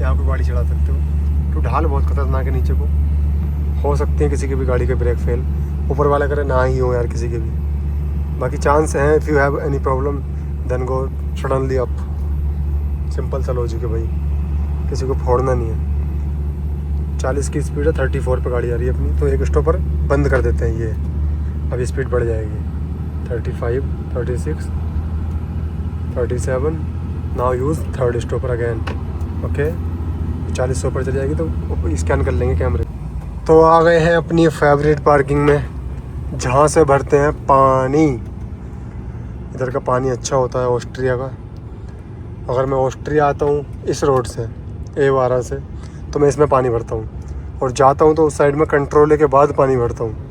यहाँ पे गाड़ी चढ़ा सकते हो, क्योंकि ढाल बहुत खतरनाक है नीचे को, हो सकती है किसी की भी गाड़ी के ब्रेक फेल, ऊपर वाला करे ना ही हो यार किसी के भी। बाकी चांस है if you have any problem then go suddenly up. Simple सा लॉजिक है भाई, किसी को फोड़ना नहीं है। 40 की स्पीड है, 34 पे गाड़ी आ रही है अपनी, तो एक स्टॉपर बंद कर देते हैं। ये अभी स्पीड बढ़ जाएगी 35, 36, 37। Now use third stopper again. Okay 40 पर चल जाएगी तो स्कैन कर लेंगे कैमरे। तो आ गए हैं अपनी फेवरेट पार्किंग में, जहाँ से भरते हैं पानी। इधर का पानी अच्छा होता है ऑस्ट्रिया का। अगर मैं ऑस्ट्रिया आता हूँ इस रोड से A12 से, तो मैं इसमें पानी भरता हूँ, और जाता हूँ तो उस साइड में कंट्रोल के बाद पानी भरता हूँ।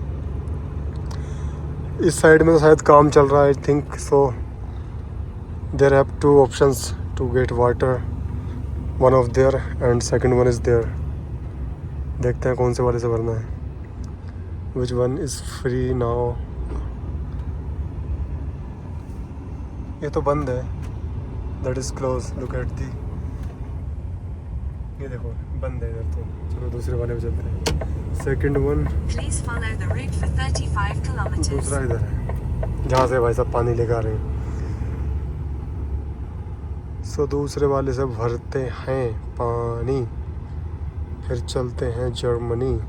इस साइड में तो शायद काम चल रहा है, I think so. There have 2 options to get water, one of there and second one is there. देखते हैं कौन से वाले से भरना है। Which one is free now? ये तो बंद है, that is close, look at the. ये देखो बंद है इधर, तो चलो दूसरे वाले पे चलते हैं। सेकंड वन दूसरा इधर है, जहाँ से भाई साहब पानी लेकर आ रहे हैं। सो दूसरे वाले से भरते हैं पानी, फिर चलते हैं जर्मनी।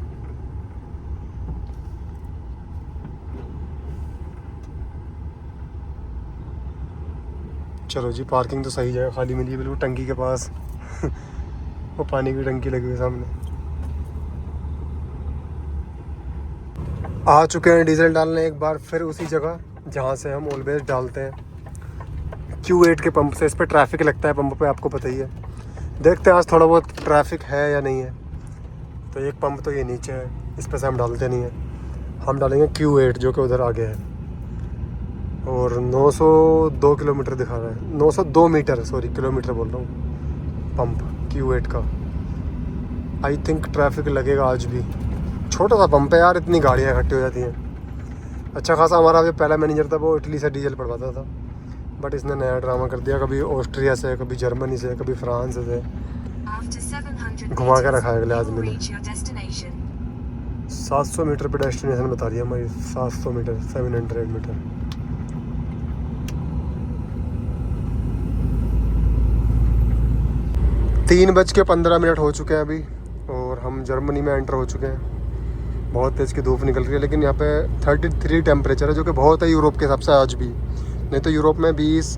चलो जी, पार्किंग तो सही जगह खाली मिली है, बिल्कुल टंकी के पास। वो पानी की टंकी लगी हुई सामने। आ चुके हैं डीजल डालने एक बार फिर उसी जगह जहाँ से हम ऑलवेज डालते हैं, Q8 के पंप से। इस पर ट्रैफिक लगता है पंप पे, आपको पता ही है। देखते हैं आज थोड़ा बहुत ट्रैफिक है या नहीं है। तो एक पंप तो ये नीचे है, इस पर से हम डालते नहीं हैं, हम डालेंगे Q8 जो कि उधर आगे है। और 902 किलोमीटर दिखा रहा है, 902 मीटर, सॉरी किलोमीटर बोल रहा हूँ, पंप Q8 का। आई थिंक ट्रैफिक लगेगा आज भी। छोटा सा पंप है यार, इतनी गाड़ियाँ इकट्ठी हो जाती हैं। अच्छा खासा हमारा जो पहला मैनेजर था वो इटली से डीजल पड़वाता था, बट इसने नया ड्रामा कर दिया, कभी ऑस्ट्रिया से, कभी जर्मनी से, कभी फ्रांस से घुमा के रखा है अगले आदमी ने। 700 मीटर पे डेस्टिनेशन बता रही है हमारी, 700 मीटर, 700 मीटर। तीन बज के 15 मिनट हो चुके हैं अभी, और हम जर्मनी में एंटर हो चुके हैं। बहुत तेज़ की धूप निकल रही है, लेकिन यहाँ पे 33 टेम्परेचर है, जो कि बहुत है यूरोप के हिसाब से आज भी। नहीं तो यूरोप में 20,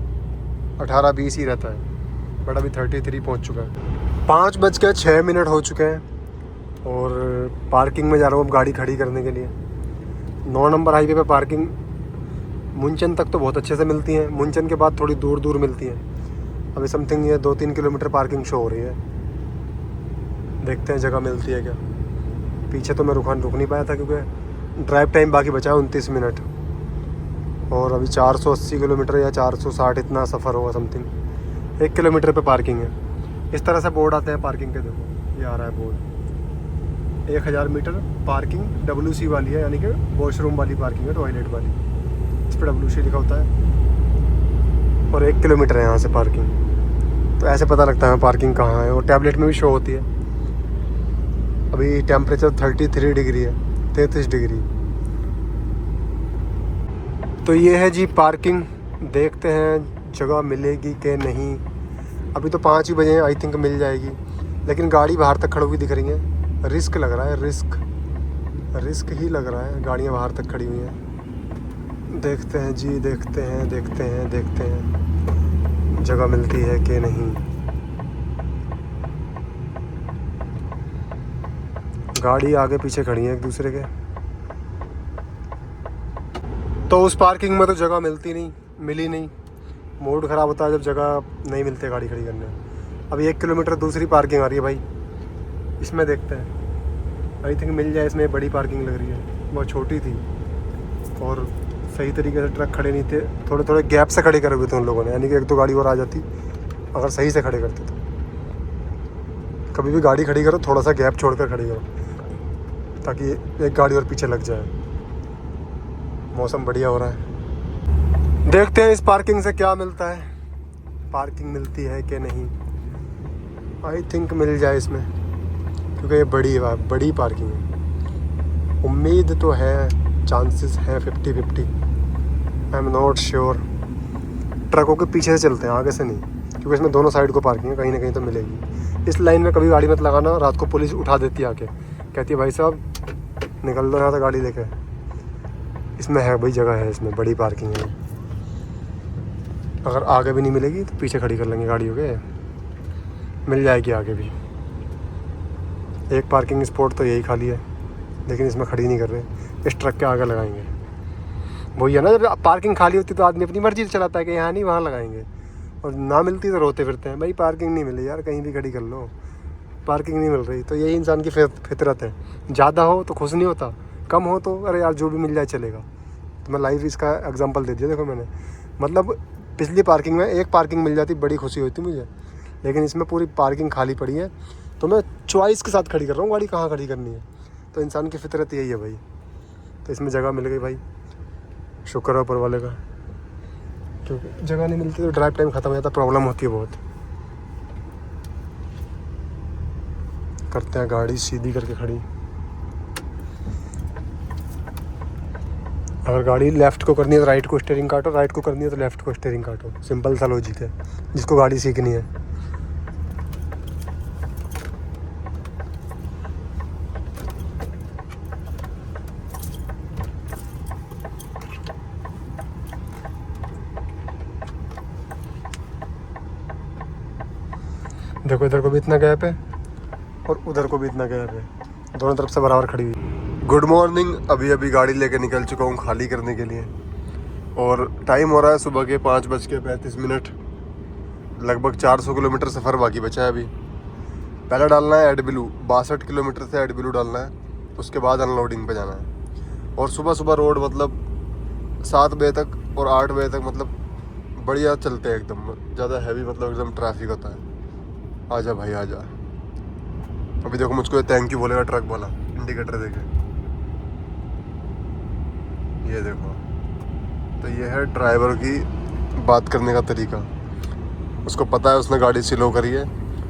18, 20 ही रहता है, बट अभी 33 पहुँच चुका है। 5:06 हो चुके हैं, और पार्किंग में जा रहा हूँ अब गाड़ी खड़ी करने के लिए। 9 नंबर हाईवे पे पार्किंग मुंचन तक तो बहुत अच्छे से मिलती हैं, मुंचन के बाद थोड़ी दूर दूर मिलती हैं। अभी समथिंग ये 2-3 किलोमीटर पार्किंग शो हो रही है, देखते हैं जगह मिलती है क्या। पीछे तो मैं रुक नहीं पाया था, क्योंकि ड्राइव टाइम बाकी बचा है 29 मिनट, और अभी 480 किलोमीटर या 460 इतना सफ़र होगा समथिंग। 1 किलोमीटर पे पार्किंग है। इस तरह से बोर्ड आते हैं पार्किंग के, देखो ये आ रहा है बोर्ड। 1000 मीटर पार्किंग WC वाली है, यानी कि वॉशरूम वाली पार्किंग है, टॉयलेट वाली। इस पर WC लिखा होता है, और 1 किलोमीटर है यहाँ से पार्किंग। तो ऐसे पता लगता है पार्किंग कहाँ है, और टैबलेट में भी शो होती है। अभी टेम्परेचर 33 डिग्री है, 33 डिग्री। तो ये है जी पार्किंग, देखते हैं जगह मिलेगी कि नहीं। अभी तो 5 ही बजे हैं, आई थिंक मिल जाएगी, लेकिन गाड़ी बाहर तक खड़ी हुई दिख रही है। रिस्क लग रहा है, रिस्क ही लग रहा है, गाड़ियाँ बाहर तक खड़ी हुई हैं। देखते हैं जी, देखते हैं जगह मिलती है कि नहीं। गाड़ी आगे पीछे खड़ी है एक दूसरे के, तो उस पार्किंग में तो जगह मिलती नहीं, मिली नहीं। मूड ख़राब होता है जब जगह नहीं मिलती है गाड़ी खड़ी करने। अभी 1 किलोमीटर दूसरी पार्किंग आ रही है भाई, इसमें देखते हैं। आई थिंक मिल जाए। इसमें बड़ी पार्किंग लग रही है, बहुत छोटी थी और सही तरीके से ट्रक खड़े नहीं थे, थोड़े थोड़े गैप से खड़े करे हुए थे उन लोगों ने, यानी कि 1-2 गाड़ी और आ जाती अगर सही से खड़े करते तो। कभी भी गाड़ी खड़ी करो थोड़ा सा गैप छोड़कर खड़ी करो, ताकि एक गाड़ी और पीछे लग जाए। मौसम बढ़िया हो रहा है, देखते हैं इस पार्किंग से क्या मिलता है, पार्किंग मिलती है कि नहीं। आई थिंक मिल जाए इसमें, क्योंकि ये बड़ी पार्किंग है। उम्मीद तो है, चांसेस हैं 50-50। I am not sure. ट्रकों के पीछे से चलते हैं, आगे से नहीं, क्योंकि इसमें दोनों साइड को पार्किंग है, कहीं ना कहीं तो मिलेगी। इस लाइन में कभी गाड़ी मत लगाना, रात को पुलिस उठा देती है आके, कहती है भाई साहब निकल दो यहाँ से गाड़ी लेके। इसमें है भाई जगह है, इसमें बड़ी पार्किंग है। अगर आगे भी नहीं मिलेगी तो पीछे खड़ी कर लेंगे गाड़ियों के, मिल जाएगी आगे भी। एक पार्किंग स्पॉट तो यही खाली है, लेकिन इसमें खड़ी नहीं कर रहे, इस ट्रक के आगे लगाएंगे। वही है ना, जब पार्किंग खाली होती तो आदमी अपनी मर्जी से चलाता है कि यहाँ नहीं वहाँ लगाएंगे, और ना मिलती तो रोते फिरते हैं भाई पार्किंग नहीं मिली यार, कहीं भी खड़ी कर लो, पार्किंग नहीं मिल रही। तो यही इंसान की फितरत है, ज़्यादा हो तो खुश नहीं होता, कम हो तो अरे यार जो भी मिल जाए चलेगा। तो मैं लाइव इसका एग्जांपल दे दिया। देखो मैंने, मतलब पिछली पार्किंग में एक पार्किंग मिल जाती बड़ी खुशी होती मुझे, लेकिन इसमें पूरी पार्किंग खाली पड़ी है, तो मैं चॉइस के साथ खड़ी कर रहा हूँ गाड़ी कहाँ खड़ी करनी है। तो इंसान की फितरत यही है भाई। तो इसमें जगह मिल गई भाई, शुक्र है ऊपर वाले का, क्योंकि जगह नहीं मिलती तो ड्राइव टाइम ख़त्म हो जाता, प्रॉब्लम होती है बहुत। करते हैं गाड़ी सीधी करके खड़ी। अगर गाड़ी लेफ़्ट को करनी है तो राइट को स्टीयरिंग काटो, राइट को करनी है तो लेफ़्ट को स्टीयरिंग काटो। सिंपल सा लॉजिक है जिसको गाड़ी सीखनी है। देखो इधर को भी इतना गैप है और उधर को भी इतना गैप है, दोनों तरफ से बराबर खड़ी हुई। Good morning. अभी अभी गाड़ी लेके निकल चुका हूँ खाली करने के लिए, और टाइम हो रहा है सुबह के 5:35। लगभग 400 किलोमीटर सफ़र बाकी बचा है अभी। पहले डालना है एडब्लू, 62 किलोमीटर से एडब्लू डालना है, उसके बाद अनलोडिंग पे जाना है। और सुबह सुबह रोड मतलब 7 बजे तक और 8 बजे तक मतलब बढ़िया चलते हैं एकदम, ज़्यादा हैवी मतलब एकदम ट्रैफिक होता है। आजा भाई आजा। अभी देखो मुझको थैंक यू बोलेगा ट्रक वाला, इंडिकेटर देखे, ये देखो। तो ये है ड्राइवर की बात करने का तरीका, उसको पता है उसने गाड़ी स्लो करी है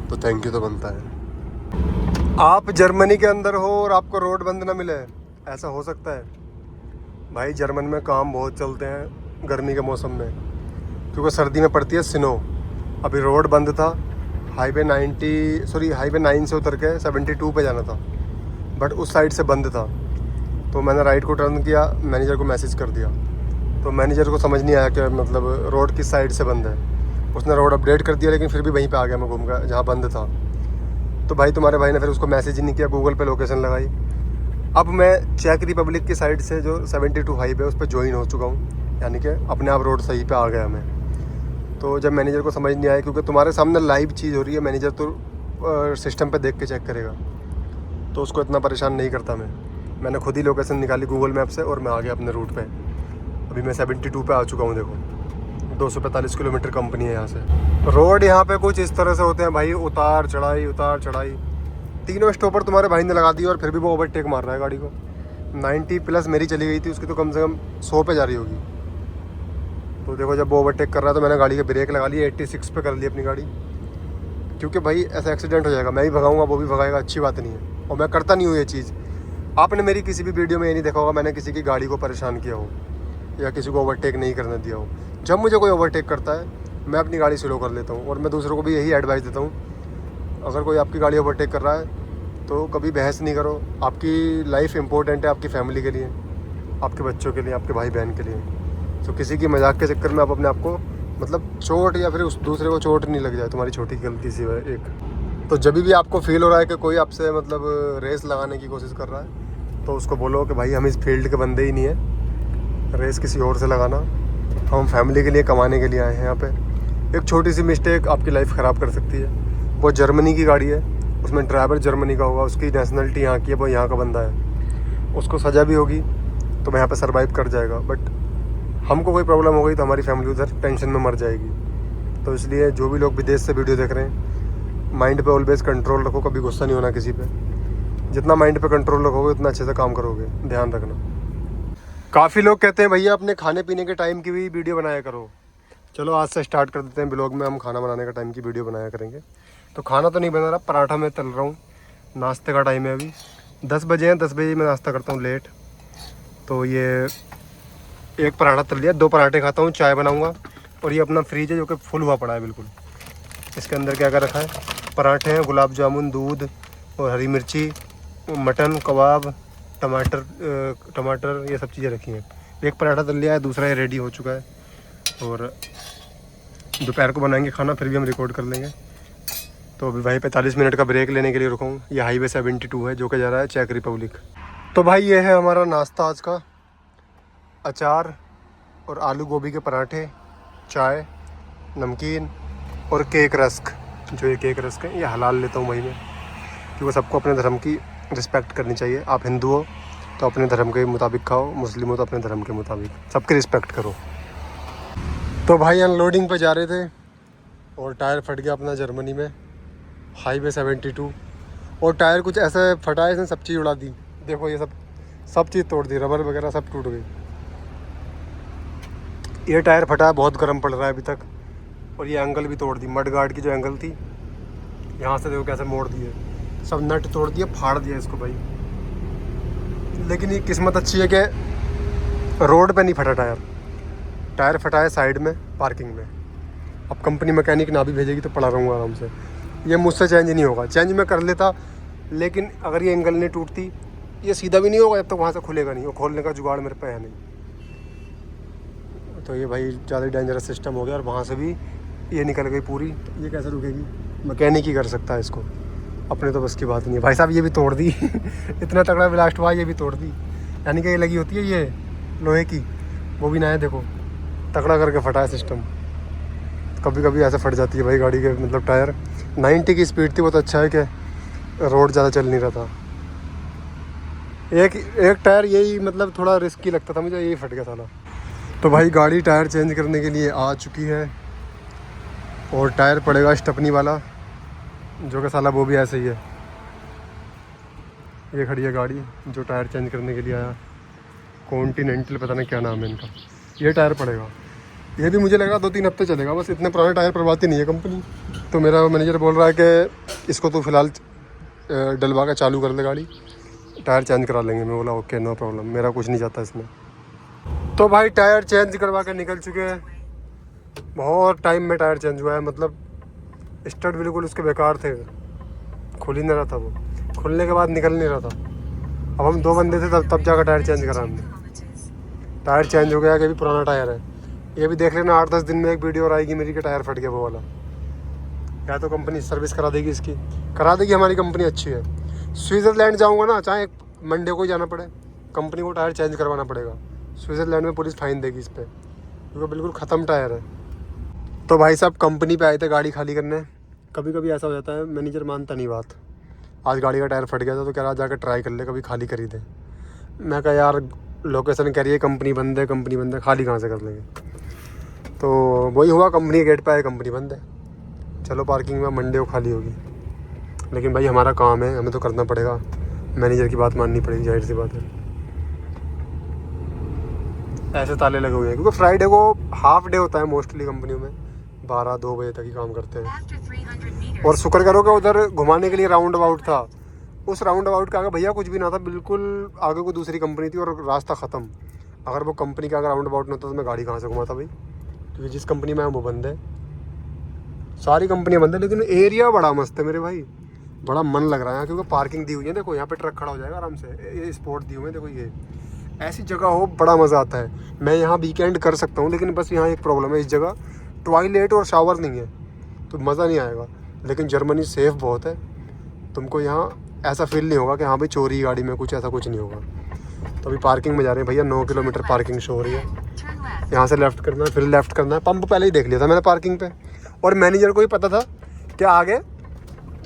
तो थैंक यू तो बनता है। आप जर्मनी के अंदर हो और आपको रोड बंद ना मिले, ऐसा हो सकता है भाई। जर्मन में काम बहुत चलते हैं गर्मी के मौसम में, क्योंकि सर्दी में पड़ती है स्नो। अभी रोड बंद था, हाईवे 9 से उतर के 72 पे जाना था, बट उस साइड से बंद था। तो मैंने राइट को टर्न किया, मैनेजर को मैसेज कर दिया, तो मैनेजर को समझ नहीं आया कि मतलब रोड किस साइड से बंद है। उसने रोड अपडेट कर दिया, लेकिन फिर भी वहीं पे आ गया मैं घूम कर जहाँ बंद था। तो भाई तुम्हारे भाई ने फिर उसको मैसेज ही नहीं किया, गूगल पे लोकेशन लगाई। अब मैं चेक रिपब्लिक की साइड से जो 72 हाईवे उस पर ज्वाइन हो चुका हूँ, यानी कि अपने आप रोड सही पे आ गया मैं। तो जब मैनेजर को समझ नहीं आया, क्योंकि तुम्हारे सामने लाइव चीज़ हो रही है, मैनेजर तो सिस्टम पे देख के चेक करेगा, तो उसको इतना परेशान नहीं करता मैंने खुद ही लोकेशन निकाली गूगल मैप से और मैं आ गया अपने रूट पे। अभी मैं 72 पे आ चुका हूँ। देखो 245 किलोमीटर कंपनी है यहाँ से। रोड यहाँ पे कुछ इस तरह से होते हैं भाई, उतार चढ़ाई। 3 स्टॉपर तुम्हारे भाई ने लगा दिया और फिर भी वो ओवरटेक मार रहा है गाड़ी को। 90 प्लस मेरी चली गई थी, उसकी तो कम से कम 100 पे जा रही होगी। तो देखो जब वो ओवरटेक कर रहा है तो मैंने गाड़ी के ब्रेक लगा लिए, 86 पे कर ली अपनी गाड़ी, क्योंकि भाई ऐसा एक्सीडेंट हो जाएगा, मैं भी भगाऊंगा वो भी भगाएगा, अच्छी बात नहीं है। और मैं करता नहीं हूँ ये चीज़। आपने मेरी किसी भी वीडियो में ये नहीं देखा होगा मैंने किसी की गाड़ी को परेशान किया हो या किसी को ओवरटेक नहीं करने दिया हो। जब मुझे कोई ओवरटेक करता है मैं अपनी गाड़ी स्लो कर लेता हूँ, और मैं दूसरों को भी यही एडवाइस देता हूँ, अगर कोई आपकी गाड़ी ओवरटेक कर रहा है तो कभी बहस नहीं करो। आपकी लाइफ इंपॉर्टेंट है, आपकी फैमिली के लिए, आपके बच्चों के लिए, आपके भाई बहन के लिए। तो किसी की मजाक के चक्कर में आप अपने आप को मतलब चोट या फिर उस दूसरे को चोट नहीं लग जाए तुम्हारी छोटी गलती सी है एक। तो जब भी आपको फील हो रहा है कि कोई आपसे मतलब रेस लगाने की कोशिश कर रहा है, तो उसको बोलो कि भाई हम इस फील्ड के बंदे ही नहीं हैं, रेस किसी और से लगाना। हम फैमिली के लिए कमाने के लिए आए हैं यहाँ पे। एक छोटी सी मिस्टेक आपकी लाइफ ख़राब कर सकती है। वो जर्मनी की गाड़ी है, उसमें ड्राइवर जर्मनी का होगा, उसकी नेशनलिटी यहाँ की है, वो यहाँ का बंदा है, उसको सज़ा भी होगी तो वह यहाँ पे सरवाइव कर जाएगा। बट हमको कोई प्रॉब्लम हो गई तो हमारी फैमिली उधर टेंशन में मर जाएगी। तो इसलिए जो भी लोग विदेश से वीडियो देख रहे हैं, माइंड पे ऑलवेज कंट्रोल रखो, कभी गुस्सा नहीं होना किसी पे। जितना माइंड पे कंट्रोल रखोगे उतना अच्छे से काम करोगे, ध्यान रखना। काफ़ी लोग कहते हैं भैया अपने खाने पीने के टाइम की भी वीडियो बनाया करो। चलो आज से स्टार्ट कर देते हैं ब्लॉग में, हम खाना बनाने का टाइम की वीडियो बनाया करेंगे। तो खाना तो नहीं बना रहा, पराठा मैं तल रहा हूँ। नाश्ते का टाइम है अभी 10 बजे हैं, 10 बजे मैं नाश्ता करता हूँ लेट। तो ये एक पराठा तल लिया, 2 पराठे खाता हूँ, चाय बनाऊँगा। और ये अपना फ्रिज है जो कि फुल हुआ पड़ा है बिल्कुल। इसके अंदर क्या क्या रखा है, पराठे हैं, गुलाब जामुन, दूध और हरी मिर्ची, मटन, कबाब, टमाटर ये सब चीज़ें रखी हैं। एक पराठा तल लिया है, दूसरा ये रेडी हो चुका है। और दोपहर को बनाएंगे खाना, फिर भी हम रिकॉर्ड कर लेंगे। तो अभी भाई 45 मिनट का ब्रेक लेने के लिए रुका हूँ। ये हाईवे 72 है जो कि जा रहा है चेक रिपब्लिक। तो भाई ये है हमारा नाश्ता आज का, अचार और आलू गोभी के पराठे, चाय, नमकीन और केक रस्क। जो ये केक रस्क है ये हलाल लेता हूँ भाई मैं, क्योंकि सबको अपने धर्म की रिस्पेक्ट करनी चाहिए। आप हिंदू हो तो अपने धर्म के मुताबिक खाओ, मुस्लिम हो तो अपने धर्म के मुताबिक, सबकी रिस्पेक्ट करो। तो भाई अनलोडिंग पे जा रहे थे और टायर फट गया अपना जर्मनी में, हाईवे 72। और टायर कुछ ऐसे फटा है, इसने सब चीज़ उड़ा दी। देखो ये सब चीज़ तोड़ दी, रबर वगैरह सब टूट गई। ये टायर फटा है, बहुत गर्म पड़ रहा है अभी तक। और ये एंगल भी तोड़ दी, मड गार्ड की जो एंगल थी यहाँ से देखो कैसे मोड़ दिए, सब नट तोड़ दिए, फाड़ दिया इसको भाई। लेकिन ये किस्मत अच्छी है कि रोड पे नहीं फटा टायर फटा है साइड में, पार्किंग में। अब कंपनी मैकेनिक ना भी भेजेगी तो पड़ा रहूँगा आराम से। ये मुझसे चेंज नहीं होगा, चेंज मैं कर लेता, लेकिन अगर ये एंगल नहीं टूटती ये सीधा भी नहीं होगा जब तक वहाँ से खुलेगा नहीं। वो खोलने का जुगाड़ मेरे पे है नहीं। तो ये भाई ज़्यादा डेंजरस सिस्टम हो गया। और वहाँ से भी ये निकल गई पूरी, ये कैसे रुकेगी, मैकेनिक ही कर सकता है इसको, अपने तो बस की बात नहीं है। भाई साहब ये भी तोड़ दी इतना तगड़ा ब्लास्ट हुआ, ये भी तोड़ दी। यानी कि ये लगी होती है ये लोहे की, वो भी ना है, देखो तगड़ा करके फटा है सिस्टम। कभी कभी ऐसे फट जाती है भाई गाड़ी के, मतलब टायर। 90 की स्पीड थी, बहुत अच्छा है कि रोड ज़्यादा चल नहीं रहा था। एक टायर यही मतलब थोड़ा रिस्की लगता था मुझे, यही फट गया था। तो भाई गाड़ी टायर चेंज करने के लिए आ चुकी है और टायर पड़ेगा स्टपनी वाला, जो कि साला वो भी ऐसे ही है। ये खड़ी है गाड़ी जो टायर चेंज करने के लिए आया, कॉन्टिनेंटल पता नहीं क्या नाम है इनका। ये टायर पड़ेगा, ये भी मुझे लग रहा 2-3 हफ्ते चलेगा बस, इतने पुराने टायर पड़वाती नहीं है कंपनी। तो मेरा मैनेजर बोल रहा है कि इसको तो फ़िलहाल डलवा कर चालू कर ले गाड़ी, टायर चेंज करा लेंगे। मैं बोला ओके नो प्रॉब्लम, मेरा कुछ नहीं जाता इसमें। तो भाई टायर चेंज करवा के निकल चुके हैं, बहुत टाइम में टायर चेंज हुआ है। मतलब स्टड बिल्कुल उसके बेकार थे, खुल ही नहीं रहा था वो, खुलने के बाद निकल नहीं रहा था। अब हम 2 बंदे थे तब जाकर टायर चेंज करा हमने। टायर चेंज हो गया कि अभी पुराना टायर है। ये भी देख लेना 8-10 दिन में एक वीडियो और आएगी मेरी कि टायर फट गया वो वाला। या तो कंपनी सर्विस करा देगी, इसकी करा देगी, हमारी कंपनी अच्छी है। स्विट्ज़रलैंड जाऊँगा ना, चाहे मंडे को ही जाना पड़े, कंपनी को टायर चेंज करवाना पड़ेगा। स्विट्ज़रलैंड में पुलिस फाइन देगी इस पर, क्योंकि बिल्कुल ख़त्म टायर है। तो भाई साहब कंपनी पे आए थे गाड़ी खाली करने। कभी कभी ऐसा हो जाता है, मैनेजर मानता नहीं बात। आज गाड़ी का टायर फट गया था तो कह रहा जाकर ट्राई कर ले, कभी खाली कर ही दे। मैं कहा यार लोकेशन कह रही है कंपनी बंद है, कंपनी बंद है, खाली कहाँ से कर लेंगे। तो वही हुआ, कंपनी के गेट पे आए, कंपनी बंद है। चलो पार्किंग में मंडे को खाली होगी। लेकिन भाई हमारा काम है, हमें तो करना पड़ेगा, मैनेजर की बात माननी पड़ेगी, जाहिर सी बात है। ऐसे ताले लगे हुए हैं क्योंकि फ्राइडे को हाफ डे होता है मोस्टली कंपनियों में, 12-2 बजे तक ही काम करते हैं। और शुक्र करो कि उधर घुमाने के लिए राउंड अबाउट था, उस राउंड अबाउट के आगे भैया कुछ भी ना था, बिल्कुल आगे को दूसरी कंपनी थी और रास्ता ख़त्म। अगर वो कंपनी का अगर राउंड अबाउट ना होता तो मैं गाड़ी कहाँ से घुमाता भाई, क्योंकि जिस कंपनी में है वो बंद है, सारी कंपनियाँ बंद है। लेकिन एरिया बड़ा मस्त है मेरे भाई, बड़ा मन लग रहा है क्योंकि पार्किंग दी हुई है। देखो यहाँ पे ट्रक खड़ा हो जाएगा आराम से, ये स्पॉट दी हुई है। देखो ये ऐसी जगह हो, बड़ा मज़ा आता है। मैं यहाँ वीकेंड कर सकता हूँ, लेकिन बस यहाँ एक प्रॉब्लम है, इस जगह टॉयलेट और शावर नहीं है तो मज़ा नहीं आएगा। लेकिन जर्मनी सेफ़ बहुत है, तुमको यहाँ ऐसा फील नहीं होगा कि हाँ भाई चोरी गाड़ी में कुछ, ऐसा कुछ नहीं होगा। तो अभी पार्किंग में जा रहे हैं भैया। 9 किलोमीटर पार्किंग शो हो रही है। यहाँ से लेफ़्ट करना है, फिर लेफ़्ट करना है। पंप पहले ही देख लिया था मैंने पार्किंग पे, और मैनेजर को ही पता था कि आगे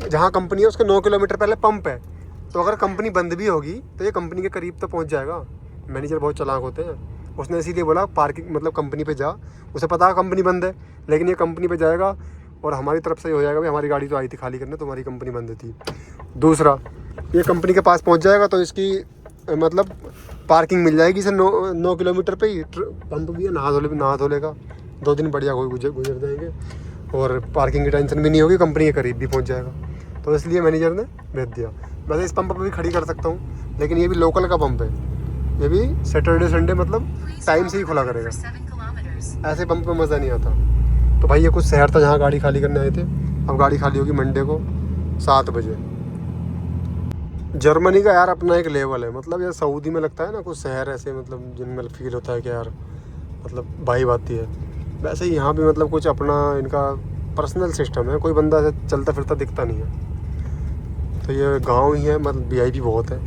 जहाँ कंपनी है उसके 9 किलोमीटर पहले पंप है, तो अगर कंपनी बंद भी होगी तो ये कंपनी के करीब तो पहुँच जाएगा। मैनेजर बहुत चालाक होते हैं, उसने इसीलिए बोला पार्किंग मतलब कंपनी पे जा। उसे पता है कंपनी बंद है, लेकिन ये कंपनी पे जाएगा और हमारी तरफ से ही हो जाएगा भाई हमारी गाड़ी तो आई थी खाली करने, तुम्हारी कंपनी बंद थी। दूसरा, ये कंपनी के पास पहुंच जाएगा तो इसकी मतलब पार्किंग मिल जाएगी इसे 9 किलोमीटर पे ही। पंप भी है, नहा धो लेगा, 2 दिन बढ़िया गुजर जाएंगे और पार्किंग की टेंशन भी नहीं होगी, कंपनी के करीब भी पहुँच जाएगा। तो इसलिए मैनेजर ने भेज दिया। वैसे इस पंप पर भी खड़ी कर सकता हूँ, लेकिन ये भी लोकल का पंप है, ये भी सैटरडे संडे मतलब टाइम से ही खुला करेगा। ऐसे पंप पे मज़ा नहीं आता। तो भाई ये कुछ शहर था जहाँ गाड़ी खाली करने आए थे। अब गाड़ी खाली होगी मंडे को 7 बजे। जर्मनी का यार अपना एक लेवल है, मतलब यार सऊदी में लगता है ना कुछ शहर ऐसे मतलब जिनमें फील होता है कि यार मतलब वाइब आती है, वैसे ही यहाँ भी मतलब कुछ अपना इनका पर्सनल सिस्टम है। कोई बंदा ऐसे चलता फिरता दिखता नहीं है। तो ये गांव ही है, मतलब वीआईपी बहुत है,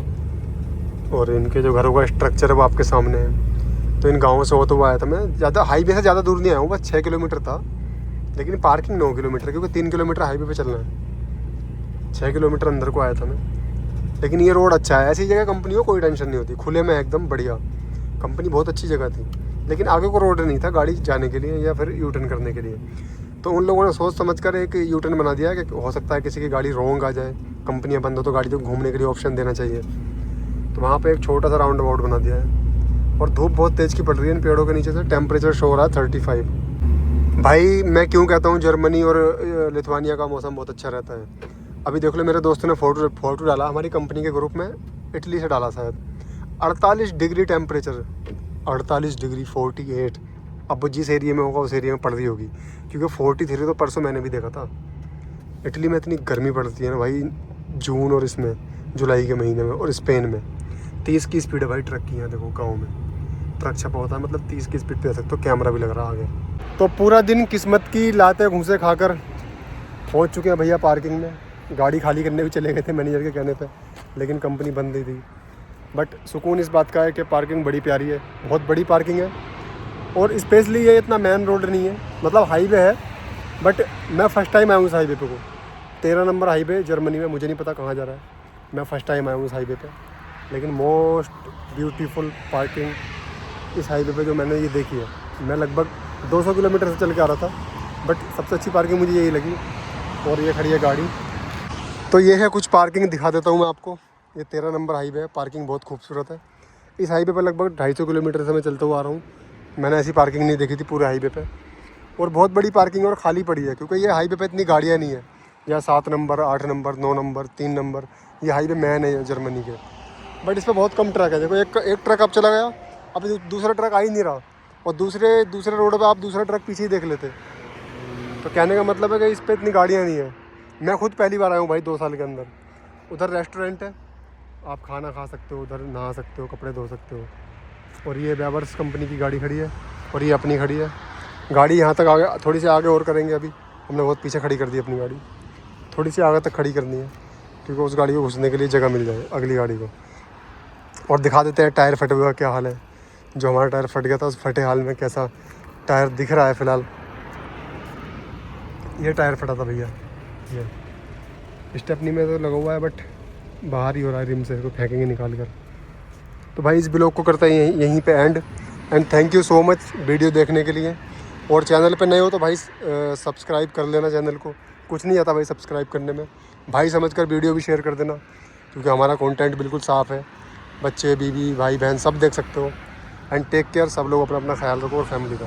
और इनके जो घरों का स्ट्रक्चर है वो आपके सामने है। तो इन गाँवों से होता हुआ आया था मैं, ज़्यादा हाईवे से ज़्यादा दूर नहीं आया हूँ, बस 6 किलोमीटर था, लेकिन पार्किंग 9 किलोमीटर, क्योंकि 3 किलोमीटर हाईवे पे चलना है। 6 किलोमीटर अंदर को आया था मैं। लेकिन ये रोड अच्छा है, ऐसी जगह कंपनी को कोई टेंशन नहीं होती, खुले में एकदम बढ़िया। कंपनी बहुत अच्छी जगह थी, लेकिन आगे को रोड नहीं था गाड़ी जाने के लिए या फिर यू टर्न करने के लिए। तो उन लोगों ने सोच समझ कर एक यू टर्न बना दिया कि हो सकता है किसी की गाड़ी रोंग आ जाए, कंपनियाँ बंद हो तो गाड़ी को घूमने के लिए ऑप्शन देना चाहिए। तो वहाँ पे एक छोटा सा राउंड अबाउट बना दिया है। और धूप बहुत तेज़ की पड़ रही है इन पेड़ों के नीचे से। टेम्परेचर शो हो रहा है 35। भाई मैं क्यों कहता हूँ जर्मनी और लिथुआनिया का मौसम बहुत अच्छा रहता है। अभी देख लो, मेरे दोस्त ने फ़ोटो डाला हमारी कंपनी के ग्रुप में, इटली से डाला शायद। 48 डिग्री टेम्परेचर, 48 डिग्री 48। अब जिस एरिया में होगा उस एरिया में पड़ रही होगी, क्योंकि 43 तो परसों मैंने भी देखा था। इटली में इतनी गर्मी पड़ती है ना भाई, जून और इसमें जुलाई के महीने में। और स्पेन में 30 की स्पीड है भाई ट्रक की। यहाँ देखो गाँव में ट्रक छपा होता है, मतलब 30 की स्पीड पे आ सकते हो, कैमरा भी लग रहा आगे। तो पूरा दिन किस्मत की लाते घूसे खाकर पहुँच चुके हैं भैया पार्किंग में। गाड़ी खाली करने भी चले गए थे मैनेजर के कहने पे, लेकिन कंपनी बंद नहीं थी। बट सुकून इस बात का है कि पार्किंग बड़ी प्यारी है, बहुत बड़ी पार्किंग है। और स्पेशली ये इतना मेन रोड नहीं है, मतलब हाईवे है, बट मैं फ़र्स्ट टाइम आया हूँ इस हाईवे पे को। 13 नंबर हाईवे जर्मनी में, मुझे नहीं पता कहाँ जा रहा है, मैं फ़र्स्ट टाइम आया हूँ इस हाईवे पे। लेकिन मोस्ट ब्यूटीफुल पार्किंग इस हाईवे पे जो मैंने ये देखी है। मैं लगभग 200 किलोमीटर से चल के आ रहा था, बट सबसे अच्छी पार्किंग मुझे यही लगी। और ये खड़ी है गाड़ी। तो ये है कुछ पार्किंग, दिखा देता हूँ मैं आपको। ये 13 नंबर हाईवे है, पार्किंग बहुत खूबसूरत है। इस हाईवे पर लगभग 250 किलोमीटर से मैं चलता हुआ आ रहा हूँ। मैंने ऐसी पार्किंग नहीं देखी थी पूरे हाईवे पे। और बहुत बड़ी पार्किंग और खाली पड़ी है, क्योंकि ये हाईवे पे इतनी गाड़ियाँ नहीं है। यहाँ 7 नंबर, 8 नंबर, 9 नंबर, 3 नंबर, ये हाईवे मैन है जर्मनी के। बट इस पर बहुत कम ट्रक है। देखो एक ट्रक अब चला गया, अब दूसरा ट्रक आ ही नहीं रहा, और दूसरे रोड पर आप दूसरा ट्रक पीछे ही देख लेते। तो कहने का मतलब है कि इस पर इतनी गाड़ियाँ नहीं है। मैं खुद पहली बार आया हूँ भाई 2 साल के अंदर। उधर रेस्टोरेंट है, आप खाना खा सकते हो, उधर नहा सकते हो, कपड़े धो सकते हो। और ये वेबर्स कंपनी की गाड़ी खड़ी है, और ये अपनी खड़ी है गाड़ी। यहाँ तक आगे, थोड़ी सी आगे और करेंगे। अभी हमने बहुत पीछे खड़ी कर दी अपनी गाड़ी, थोड़ी सी आगे तक खड़ी करनी है, क्योंकि उस गाड़ी को घुसने के लिए जगह मिल जाए अगली गाड़ी को। और दिखा देते हैं टायर फटे हुए का क्या हाल है। जो हमारा टायर फट गया था उस फटे हाल में कैसा टायर दिख रहा है फ़िलहाल। ये टायर फटा था भैया, ये स्टेपनी में तो लगा हुआ है, बट बाहर ही हो रहा है रिम से, इसको फेंकेंगे निकाल कर। तो भाई इस ब्लॉग को करते हैं यहीं पे and thank you so much video देखने के लिए। और चैनल पे नए हो तो भाई सब्सक्राइब कर लेना चैनल को। कुछ नहीं आता भाई सब्सक्राइब करने में, भाई समझकर वीडियो भी शेयर कर देना, क्योंकि हमारा कंटेंट बिल्कुल साफ़ है। बच्चे, बीवी, भाई बहन सब देख सकते हो। एंड टेक केयर, सब लोग अपना अपना ख्याल रखो और फैमिली का।